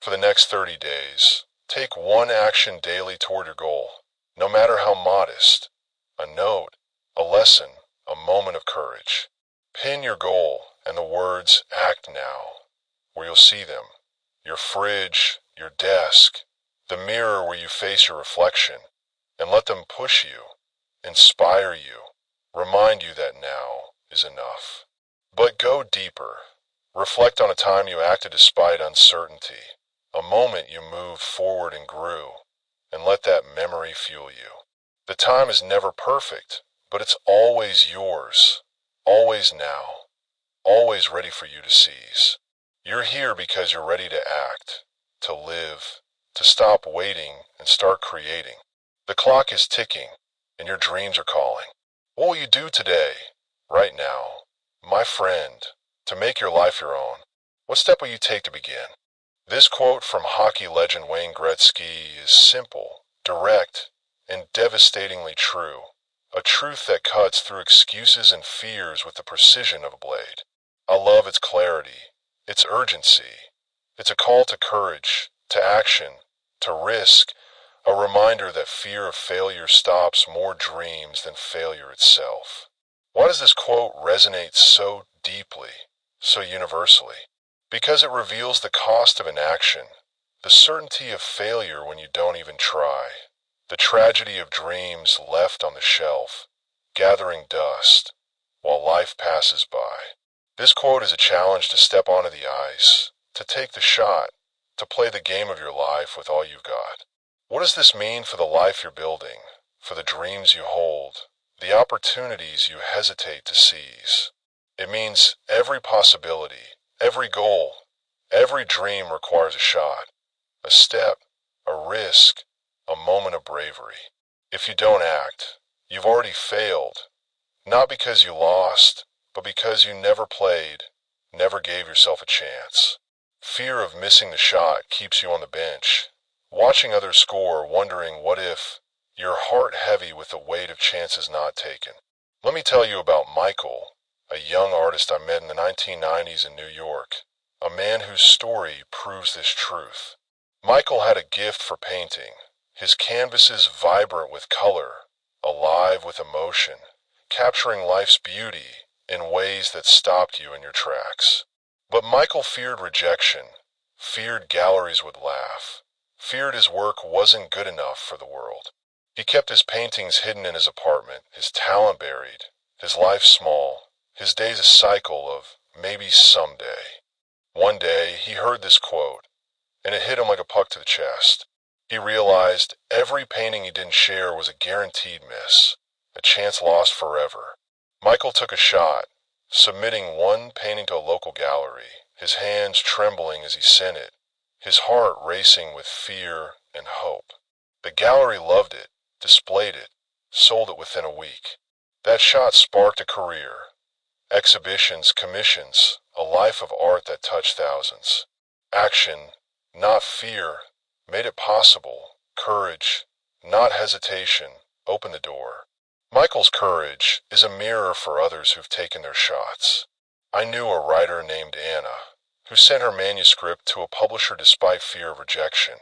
For the next 30 days, take one action daily toward your goal, no matter how modest. A note, a lesson, a moment of courage. Pin your goal and the words "act now" where you'll see them. Your fridge, your desk, the mirror where you face your reflection, and let them push you, inspire you, remind you that now is enough. But go deeper. Reflect on a time you acted despite uncertainty, a moment you moved forward and grew, and let that memory fuel you. The time is never perfect, but it's always yours, always now, always ready for you to seize. You're here because you're ready to act, to live, to stop waiting and start creating. The clock is ticking, and your dreams are calling. What will you do today, right now, my friend, to make your life your own? What step will you take to begin? This quote from hockey legend Wayne Gretzky is simple, direct, and devastatingly true. A truth that cuts through excuses and fears with the precision of a blade. I love its clarity, its urgency. It's a call to courage, to action, to risk, a reminder that fear of failure stops more dreams than failure itself. Why does this quote resonate so deeply, so universally? Because it reveals the cost of inaction, the certainty of failure when you don't even try, the tragedy of dreams left on the shelf, gathering dust, while life passes by. This quote is a challenge to step onto the ice, to take the shot, to play the game of your life with all you've got. What does this mean for the life you're building, for the dreams you hold, the opportunities you hesitate to seize? It means every possibility, every goal, every dream requires a shot, a step, a risk, a moment of bravery. If you don't act, you've already failed, not because you lost, but because you never played, never gave yourself a chance. Fear of missing the shot keeps you on the bench, watching others score, wondering what if, your heart heavy with the weight of chances not taken. Let me tell you about Michael, a young artist I met in the 1990s in New York, a man whose story proves this truth. Michael had a gift for painting, his canvases vibrant with color, alive with emotion, capturing life's beauty in ways that stopped you in your tracks. But Michael feared rejection, feared galleries would laugh, feared his work wasn't good enough for the world. He kept his paintings hidden in his apartment, his talent buried, his life small, his days a cycle of maybe someday. One day, he heard this quote, and it hit him like a puck to the chest. He realized every painting he didn't share was a guaranteed miss, a chance lost forever. Michael took a shot, submitting one painting to a local gallery, his hands trembling as he sent it, his heart racing with fear and hope. The gallery loved it, displayed it, sold it within a week. That shot sparked a career, exhibitions, commissions, a life of art that touched thousands. Action, not fear, made it possible. Courage, not hesitation, opened the door. Michael's courage is a mirror for others who've taken their shots. I knew a writer named Anna, who sent her manuscript to a publisher despite fear of rejection,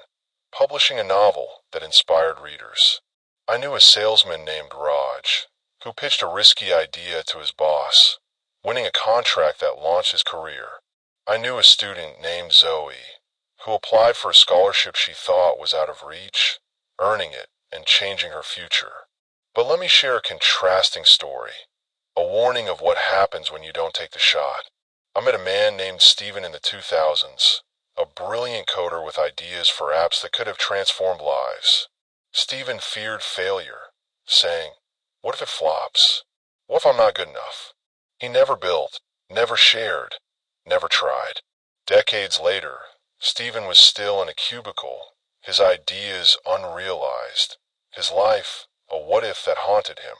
publishing a novel that inspired readers. I knew a salesman named Raj, who pitched a risky idea to his boss, winning a contract that launched his career. I knew a student named Zoe, who applied for a scholarship she thought was out of reach, earning it and changing her future. But let me share a contrasting story, a warning of what happens when you don't take the shot. I met a man named Steven in the 2000s, a brilliant coder with ideas for apps that could have transformed lives. Steven feared failure, saying, "What if it flops? What if I'm not good enough?" He never built, never shared, never tried. Decades later, Steven was still in a cubicle, his ideas unrealized, his life a what-if that haunted him.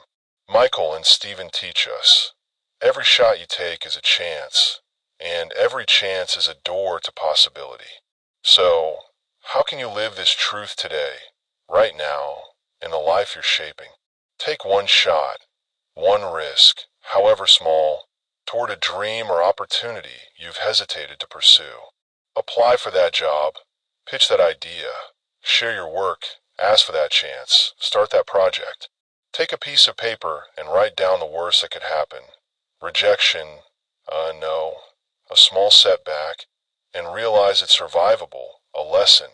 Michael and Steven teach us, every shot you take is a chance, and every chance is a door to possibility. So, how can you live this truth today, right now, in the life you're shaping? Take one shot, one risk, however small, toward a dream or opportunity you've hesitated to pursue. Apply for that job, pitch that idea, share your work, ask for that chance, start that project. Take a piece of paper and write down the worst that could happen. Rejection, no, a small setback, and realize it's survivable, a lesson,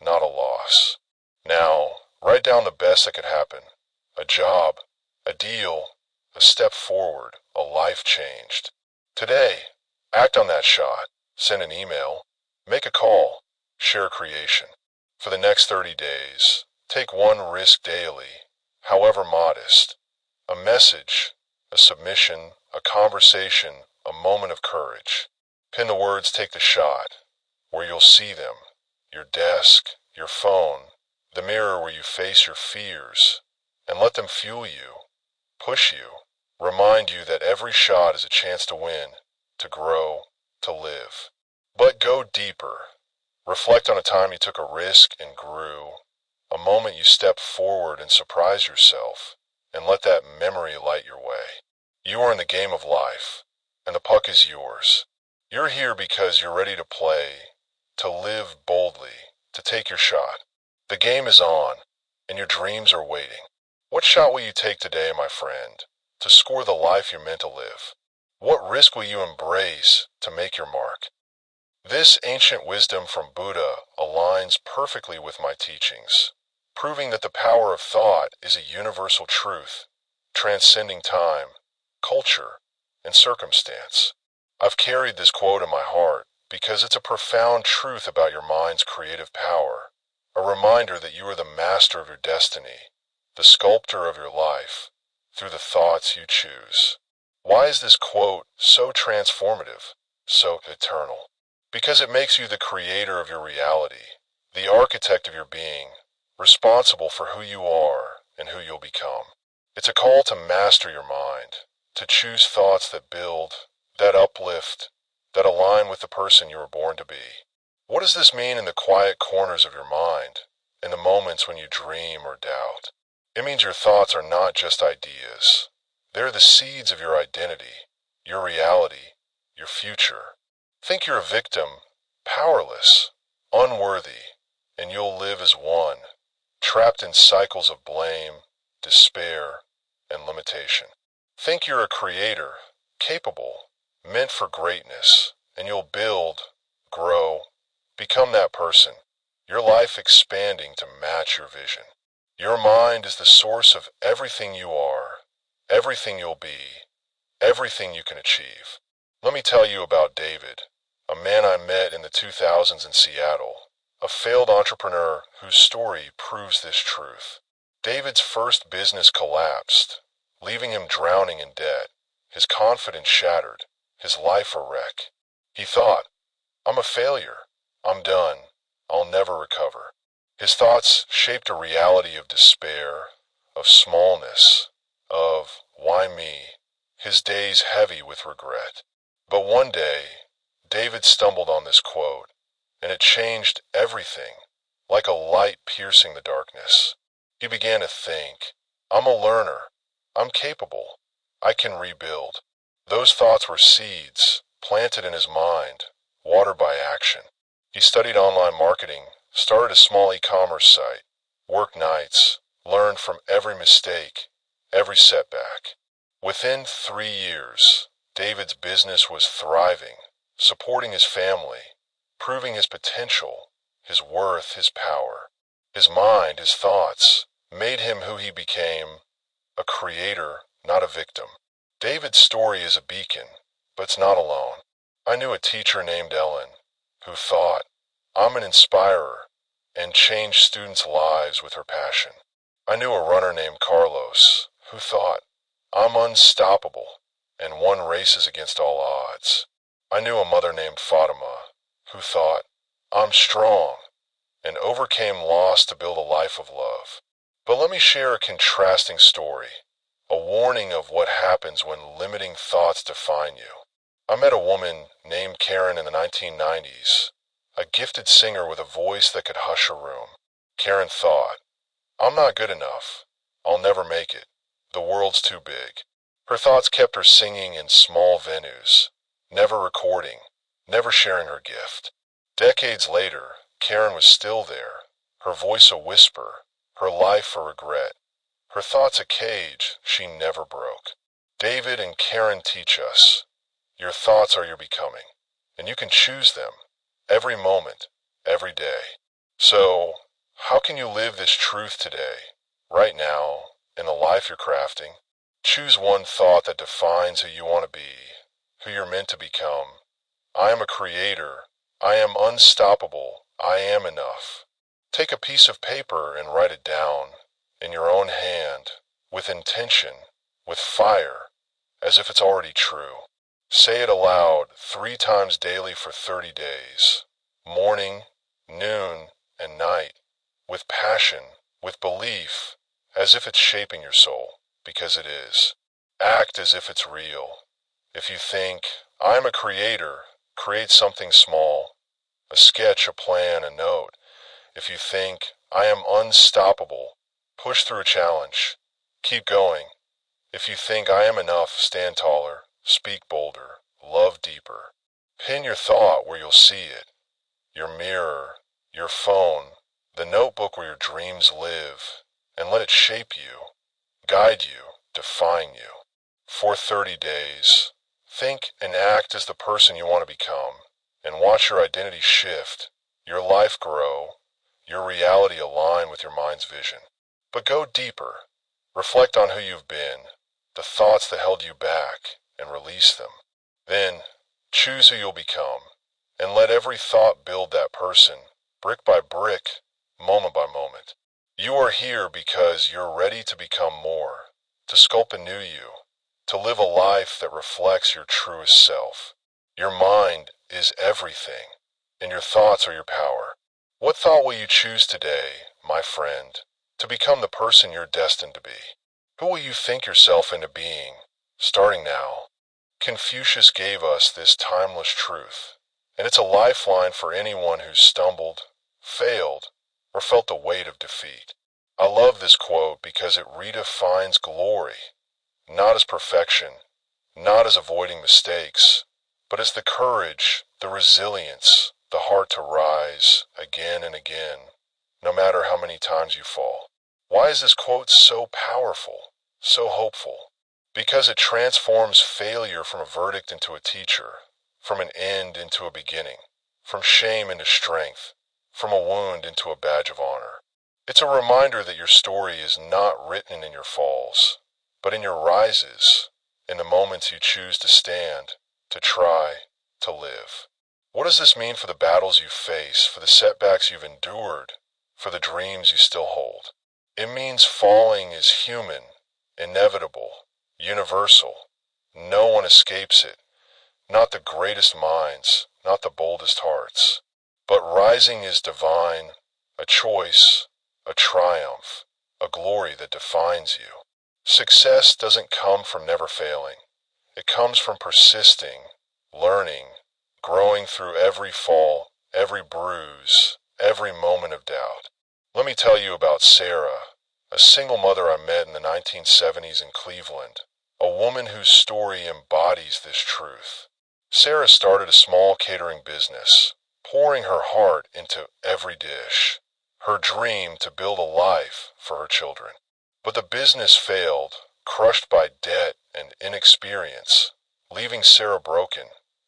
not a loss. Now, write down the best that could happen. A job, a deal, a step forward, a life changed. Today, act on that shot, send an email, make a call, share a creation. For the next 30 days, take one risk daily, however modest. A message, a submission, a conversation, a moment of courage. Pin the words "take the shot" where you'll see them, your desk, your phone, the mirror where you face your fears, and let them fuel you, push you, remind you that every shot is a chance to win, to grow, to live. But go deeper. Reflect on a time you took a risk and grew, a moment you stepped forward and surprised yourself, and let that memory light your way. You are in the game of life, and the puck is yours. You're here because you're ready to play, to live boldly, to take your shot. The game is on, and your dreams are waiting. What shot will you take today, my friend, to score the life you're meant to live? What risk will you embrace to make your mark? This ancient wisdom from Buddha aligns perfectly with my teachings, proving that the power of thought is a universal truth, transcending time, culture, and circumstance. I've carried this quote in my heart because it's a profound truth about your mind's creative power, a reminder that you are the master of your destiny, the sculptor of your life, through the thoughts you choose. Why is this quote so transformative, so eternal? Because it makes you the creator of your reality, the architect of your being, responsible for who you are and who you'll become. It's a call to master your mind, to choose thoughts that build, that uplift, that align with the person you were born to be. What does this mean in the quiet corners of your mind, in the moments when you dream or doubt? It means your thoughts are not just ideas. They're the seeds of your identity, your reality, your future. Think you're a victim, powerless, unworthy, and you'll live as one, trapped in cycles of blame, despair, and limitation. Think you're a creator, capable, meant for greatness, and you'll build, grow, become that person, your life expanding to match your vision. Your mind is the source of everything you are, everything you'll be, everything you can achieve. Let me tell you about David, a man I met in the 2000s in Seattle, a failed entrepreneur whose story proves this truth. David's first business collapsed, leaving him drowning in debt, his confidence shattered, his life a wreck. He thought, I'm a failure. I'm done. I'll never recover. His thoughts shaped a reality of despair, of smallness, of why me, his days heavy with regret. But one day, David stumbled on this quote, and it changed everything, like a light piercing the darkness. He began to think, I'm a learner. I'm capable. I can rebuild. Those thoughts were seeds planted in his mind, watered by action. He studied online marketing, started a small e-commerce site, worked nights, learned from every mistake, every setback. Within 3 years, David's business was thriving, supporting his family, proving his potential, his worth, his power. His mind, his thoughts, made him who he became, a creator, not a victim. David's story is a beacon, but it's not alone. I knew a teacher named Ellen who thought, I'm an inspirer, and changed students' lives with her passion. I knew a runner named Carlos who thought, I'm unstoppable, and won races against all odds. I knew a mother named Fatima who thought, I'm strong, and overcame loss to build a life of love. But let me share a contrasting story, a warning of what happens when limiting thoughts define you. I met a woman named Karen in the 1990s, a gifted singer with a voice that could hush a room. Karen thought, I'm not good enough. I'll never make it. The world's too big. Her thoughts kept her singing in small venues, never recording, never sharing her gift. Decades later, Karen was still there, her voice a whisper, her life a regret, her thoughts a cage she never broke. David and Karen teach us, your thoughts are your becoming, and you can choose them, every moment, every day. So, how can you live this truth today, right now, in the life you're crafting? Choose one thought that defines who you want to be, who you're meant to become. I am a creator. I am unstoppable. I am enough. Take a piece of paper and write it down, in your own hand, with intention, with fire, as if it's already true. Say it aloud 3 times daily for 30 days, morning, noon, and night, with passion, with belief, as if it's shaping your soul, because it is. Act as if it's real. If you think, I'm a creator, create something small, a sketch, a plan, a note. If you think, I am unstoppable, push through a challenge, keep going. If you think I am enough, stand taller, speak bolder, love deeper. Pin your thought where you'll see it, your mirror, your phone, the notebook where your dreams live, and let it shape you, guide you, define you. For 30 days, think and act as the person you want to become, and watch your identity shift, your life grow, your reality align with your mind's vision. But go deeper. Reflect on who you've been, the thoughts that held you back, and release them. Then, choose who you'll become, and let every thought build that person, brick by brick, moment by moment. You are here because you're ready to become more, to sculpt a new you, to live a life that reflects your truest self. Your mind is everything, and your thoughts are your power. What thought will you choose today, my friend, to become the person you're destined to be? Who will you think yourself into being, starting now? Confucius gave us this timeless truth, and it's a lifeline for anyone who's stumbled, failed, or felt the weight of defeat. I love this quote because it redefines glory, not as perfection, not as avoiding mistakes, but as the courage, the resilience, the heart to rise again and again, no matter how many times you fall. Why is this quote so powerful, so hopeful? Because it transforms failure from a verdict into a teacher, from an end into a beginning, from shame into strength, from a wound into a badge of honor. It's a reminder that your story is not written in your falls, but in your rises, in the moments you choose to stand, to try, to live. What does this mean for the battles you face, for the setbacks you've endured, for the dreams you still hold? It means falling is human, inevitable, universal. No one escapes it, not the greatest minds, not the boldest hearts. But rising is divine, a choice, a triumph, a glory that defines you. Success doesn't come from never failing. It comes from persisting, learning, growing through every fall, every bruise, every moment of doubt. Let me tell you about Sarah, a single mother I met in the 1970s in Cleveland, a woman whose story embodies this truth. Sarah started a small catering business, pouring her heart into every dish, her dream to build a life for her children. But the business failed, crushed by debt and inexperience, leaving Sarah broken,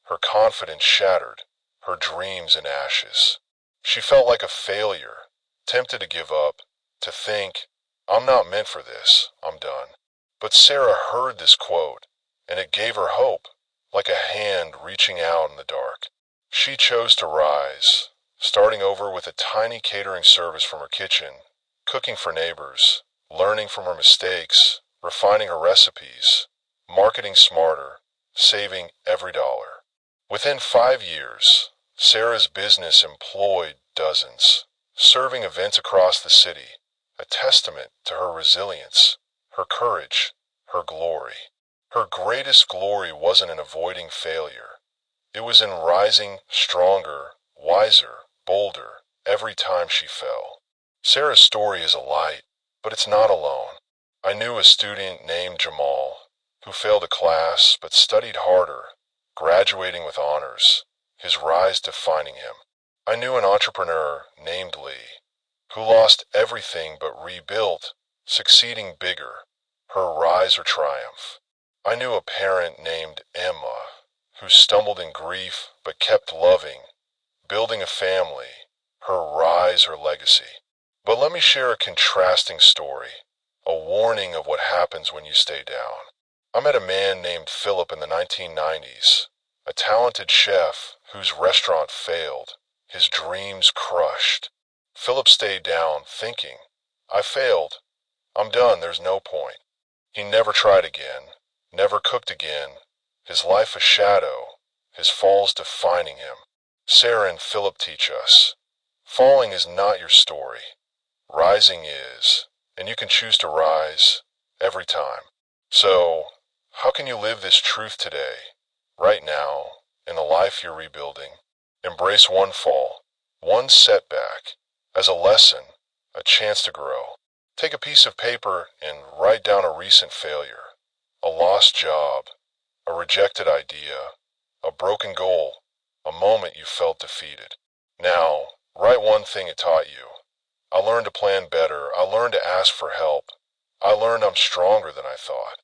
her confidence shattered, her dreams in ashes. She felt like a failure, tempted to give up, to think, I'm not meant for this, I'm done. But Sarah heard this quote, and it gave her hope, like a hand reaching out in the dark. She chose to rise, starting over with a tiny catering service from her kitchen, cooking for neighbors, learning from her mistakes, refining her recipes, marketing smarter, saving every dollar. Within 5 years, Sarah's business employed dozens, serving events across the city, a testament to her resilience, her courage, her glory. Her greatest glory wasn't in avoiding failure. It was in rising stronger, wiser, bolder, every time she fell. Sarah's story is a light, but it's not alone. I knew a student named Jamal, who failed a class but studied harder, graduating with honors, his rise defining him. I knew an entrepreneur named Lee, who lost everything but rebuilt, succeeding bigger, her rise or triumph. I knew a parent named Emma, who stumbled in grief but kept loving, building a family, her rise, her legacy. But let me share a contrasting story, a warning of what happens when you stay down. I met a man named Philip in the 1990s, a talented chef whose restaurant failed, his dreams crushed. Philip stayed down, thinking, I failed. I'm done, there's no point. He never tried again, never cooked again, his life a shadow, his falls defining him. Sarah and Philip teach us, falling is not your story. Rising is, and you can choose to rise every time. So, how can you live this truth today, right now, in the life you're rebuilding? Embrace one fall, one setback, as a lesson, a chance to grow. Take a piece of paper and write down a recent failure, a lost job, a rejected idea, a broken goal, a moment you felt defeated. Now, write one thing it taught you. I learned to plan better. I learned to ask for help. I learned I'm stronger than I thought.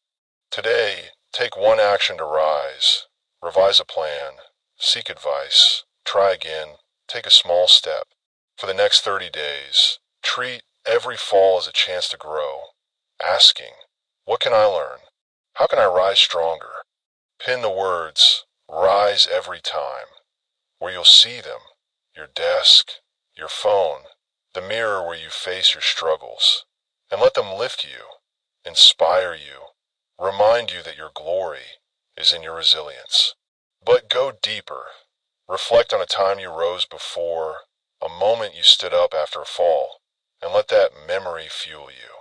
Today, take one action to rise. Revise a plan. Seek advice. Try again. Take a small step. For the next 30 days, treat every fall as a chance to grow. Asking, what can I learn? How can I rise stronger? Pin the words, rise every time, where you'll see them, your desk, your phone, the mirror where you face your struggles, and let them lift you, inspire you, remind you that your glory is in your resilience. But go deeper. Reflect on a time you rose before, a moment you stood up after a fall, and let that memory fuel you.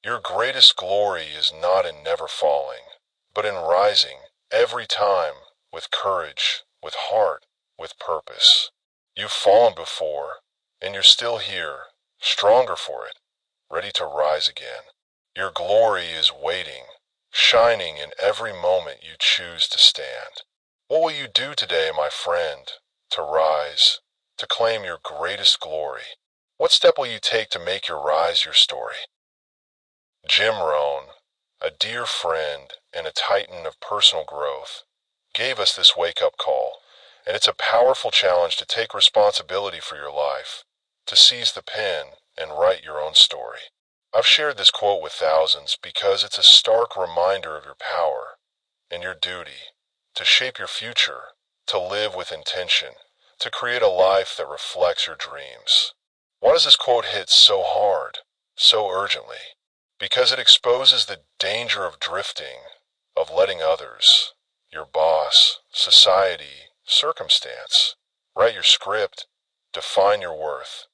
Your greatest glory is not in never falling, but in rising every time with courage, with heart, with purpose. You've fallen before, and you're still here, stronger for it, ready to rise again. Your glory is waiting, shining in every moment you choose to stand. What will you do today, my friend, to rise, to claim your greatest glory? What step will you take to make your rise your story? Jim Rohn, a dear friend and a titan of personal growth, gave us this wake-up call, and it's a powerful challenge to take responsibility for your life, to seize the pen and write your own story. I've shared this quote with thousands because it's a stark reminder of your power and your duty to shape your future, to live with intention, to create a life that reflects your dreams. Why does this quote hit so hard, so urgently? Because it exposes the danger of drifting, of letting others, your boss, society, circumstance, write your script, define your worth,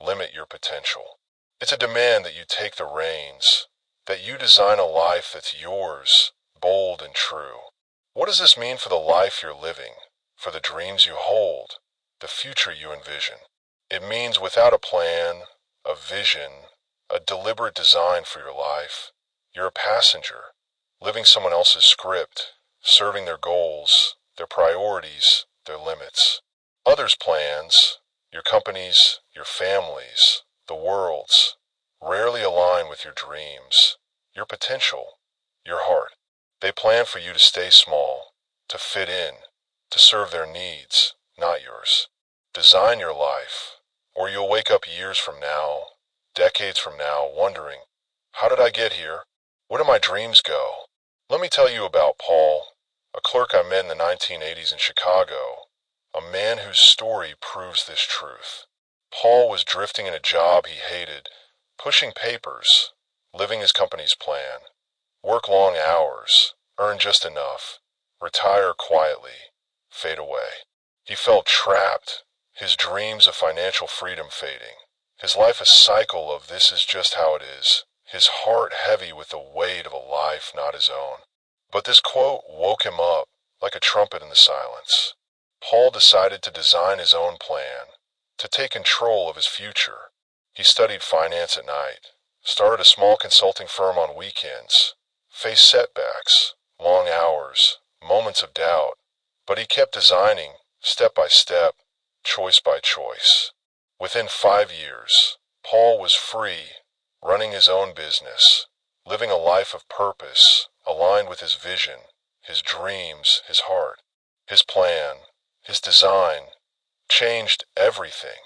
limit your potential. It's a demand that you take the reins, that you design a life that's yours, bold and true. What does this mean for the life you're living, for the dreams you hold, the future you envision? It means without a plan, a vision, a deliberate design for your life, you're a passenger, living someone else's script, serving their goals, their priorities, their limits. Others' plans, your companies, your families, the world's, rarely align with your dreams, your potential, your heart. They plan for you to stay small, to fit in, to serve their needs, not yours. Design your life, or you'll wake up years from now, decades from now, wondering, how did I get here? Where do my dreams go? Let me tell you about Paul, a clerk I met in the 1980s in Chicago, a man whose story proves this truth. Paul was drifting in a job he hated, pushing papers, living his company's plan, work long hours, earn just enough, retire quietly, fade away. He felt trapped, his dreams of financial freedom fading, his life a cycle of this is just how it is, his heart heavy with the weight of a life not his own. But this quote woke him up like a trumpet in the silence. Paul decided to design his own plan, to take control of his future. He studied finance at night, started a small consulting firm on weekends, faced setbacks, long hours, moments of doubt, but he kept designing, step by step, choice by choice. Within 5 years, Paul was free, running his own business, living a life of purpose, aligned with his vision, his dreams, his heart. His plan, his design, changed everything.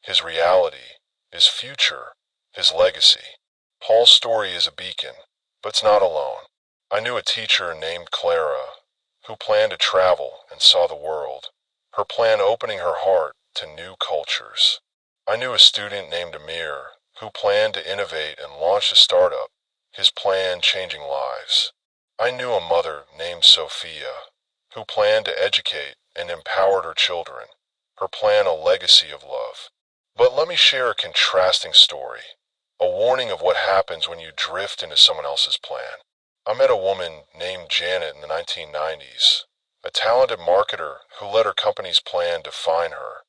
His reality, his future, his legacy. Paul's story is a beacon, but it's not alone. I knew a teacher named Clara who planned to travel and saw the world, her plan opening her heart to new cultures. I knew a student named Amir who planned to innovate and launch a startup, his plan changing lives. I knew a mother named Sophia who planned to educate and empowered her children, her plan a legacy of love. But let me share a contrasting story, a warning of what happens when you drift into someone else's plan. I met a woman named Janet in the 1990s, a talented marketer who let her company's plan define her.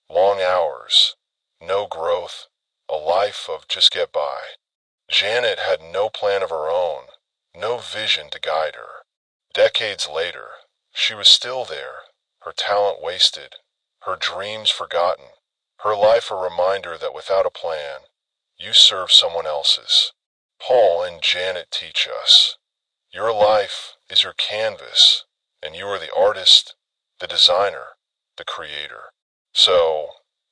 Long hours, no growth, a life of just get by. Janet had no plan of her own, no vision to guide her. Decades later, she was still there, her talent wasted, her dreams forgotten, her life a reminder that without a plan, you serve someone else's. Paul and Janet teach us, your life is your canvas, and you are the artist, the designer, the creator. So,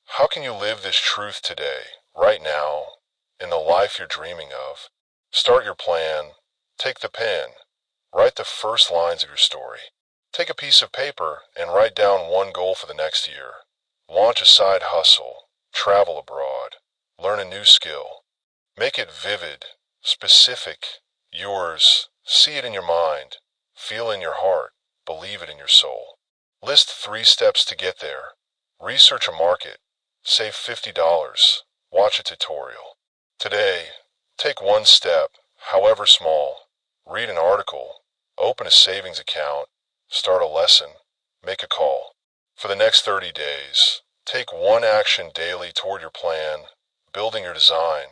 how can you live this truth today, right now, in the life you're dreaming of? Start your plan, take the pen, write the first lines of your story. Take a piece of paper and write down one goal for the next year. Launch a side hustle, travel abroad, learn a new skill. Make it vivid, specific, yours, see it in your mind, feel in your heart, believe it in your soul. List 3 steps to get there. Research a market, save $50, watch a tutorial. Today, take one step, however small. Read an article, open a savings account, start a lesson, make a call. For the next 30 days, take one action daily toward your plan, building your design,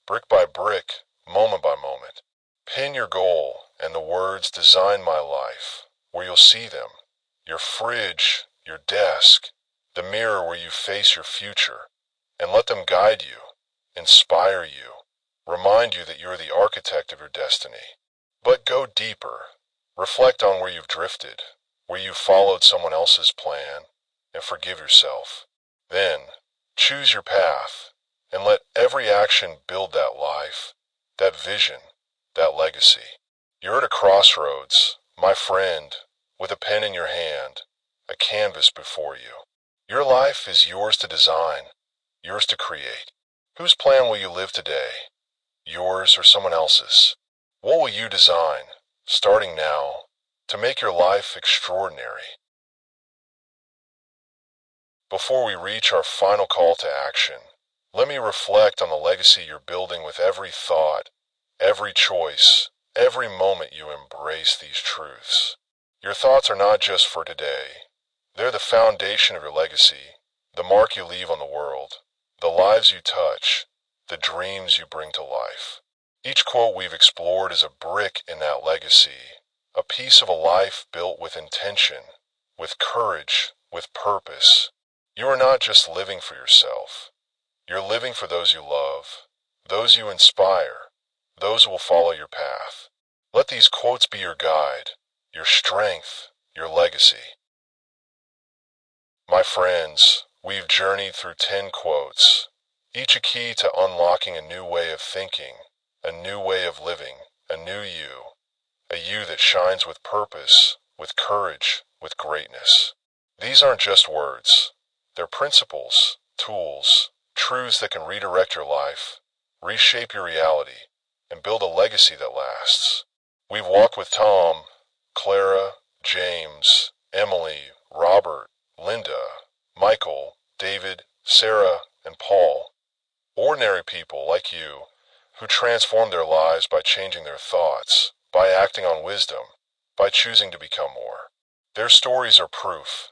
brick by brick, moment by moment. Pin your goal and the words "Design my life" where you'll see them. Your fridge, your desk, the mirror where you face your future, and let them guide you, inspire you, remind you that you're the architect of your destiny. But go deeper. Reflect on where you've drifted, where you've followed someone else's plan, and forgive yourself. Then, choose your path, and let every action build that life, that vision, that legacy. You're at a crossroads, my friend, with a pen in your hand, a canvas before you. Your life is yours to design, yours to create. Whose plan will you live today? Yours or someone else's? What will you design, starting now, to make your life extraordinary? Before we reach our final call to action, let me reflect on the legacy you're building with every thought, every choice, every moment you embrace these truths. Your thoughts are not just for today. They're the foundation of your legacy, the mark you leave on the world, the lives you touch, the dreams you bring to life. Each quote we've explored is a brick in that legacy, a piece of a life built with intention, with courage, with purpose. You are not just living for yourself. You're living for those you love, those you inspire, those who will follow your path. Let these quotes be your guide, your strength, your legacy. My friends, we've journeyed through 10 quotes, each a key to unlocking a new way of thinking, a new way of living, a new you, a you that shines with purpose, with courage, with greatness. These aren't just words. They're principles, tools, truths that can redirect your life, reshape your reality, and build a legacy that lasts. We've walked with Tom, Clara, James, Emily, Robert, Linda, Michael, David, Sarah, and Paul. Ordinary people like you who transformed their lives by changing their thoughts, by acting on wisdom, by choosing to become more. Their stories are proof.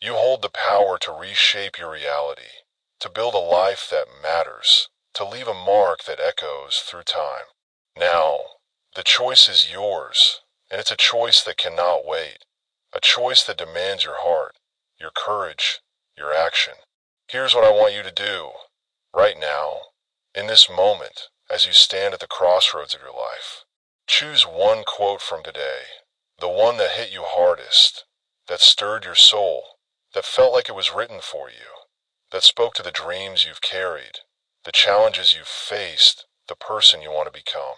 You hold the power to reshape your reality, to build a life that matters, to leave a mark that echoes through time. Now, the choice is yours, and it's a choice that cannot wait, a choice that demands your heart, your courage, your action. Here's what I want you to do, right now, in this moment, as you stand at the crossroads of your life. Choose one quote from today, the one that hit you hardest, that stirred your soul, that felt like it was written for you, that spoke to the dreams you've carried, the challenges you've faced, the person you want to become.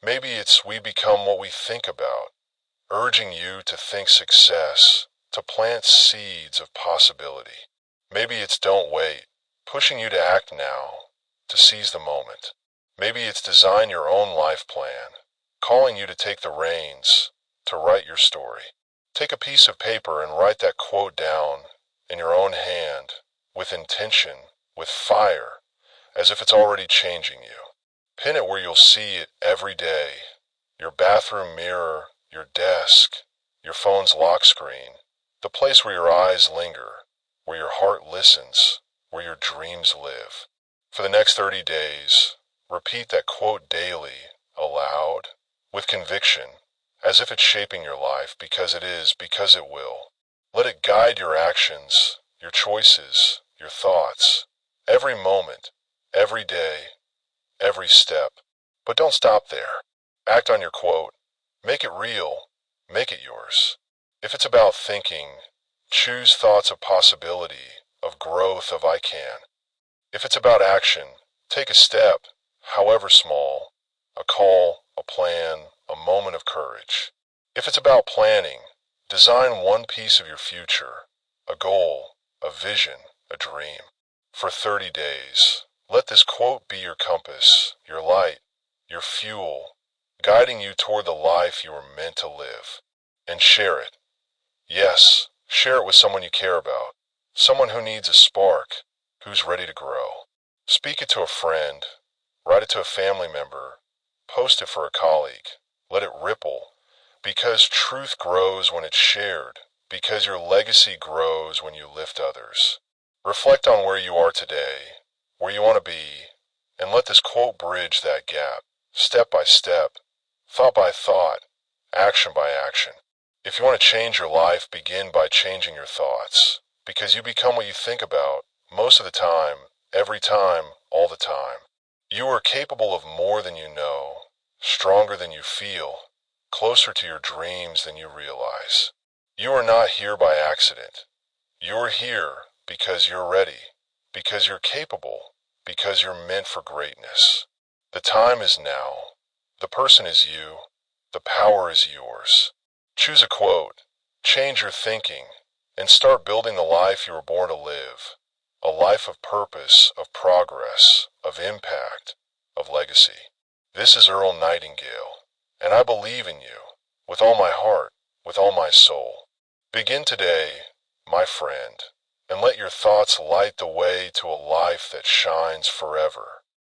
Maybe it's we become what we think about, urging you to think success, to plant seeds of possibility. Maybe it's don't wait, pushing you to act now, to seize the moment. Maybe it's design your own life plan, calling you to take the reins, to write your story. Take a piece of paper and write that quote down in your own hand, with intention, with fire, as if it's already changing you. Pin it where you'll see it every day. Your bathroom mirror, your desk, your phone's lock screen, the place where your eyes linger, where your heart listens, where your dreams live. For the next 30 days, repeat that quote daily, aloud, with conviction, as if it's shaping your life because it is, because it will. Let it guide your actions, your choices, your thoughts, every moment, every day, every step. But don't stop there. Act on your quote. Make it real. Make it yours. If it's about thinking, choose thoughts of possibility, of growth, of I can. If it's about action, take a step, however small, a call, a plan, a moment of courage. If it's about planning, design one piece of your future, a goal, a vision, a dream. For 30 days, let this quote be your compass, your light, your fuel, guiding you toward the life you were meant to live. And share it. Yes, share it with someone you care about, someone who needs a spark, who's ready to grow. Speak it to a friend, write it to a family member, post it for a colleague. Let it ripple, because truth grows when it's shared, because your legacy grows when you lift others. Reflect on where you are today, where you want to be, and let this quote bridge that gap, step by step, thought by thought, action by action. If you want to change your life, begin by changing your thoughts, because you become what you think about, most of the time, every time, all the time. You are capable of more than you know, stronger than you feel, closer to your dreams than you realize. You are not here by accident. You are here because you're ready, because you're capable, because you're meant for greatness. The time is now. The person is you. The power is yours. Choose a quote, change your thinking, and start building the life you were born to live. A life of purpose, of progress, of impact, of legacy. This is Earl Nightingale, and I believe in you, with all my heart, with all my soul. Begin today, my friend, and let your thoughts light the way to a life that shines forever.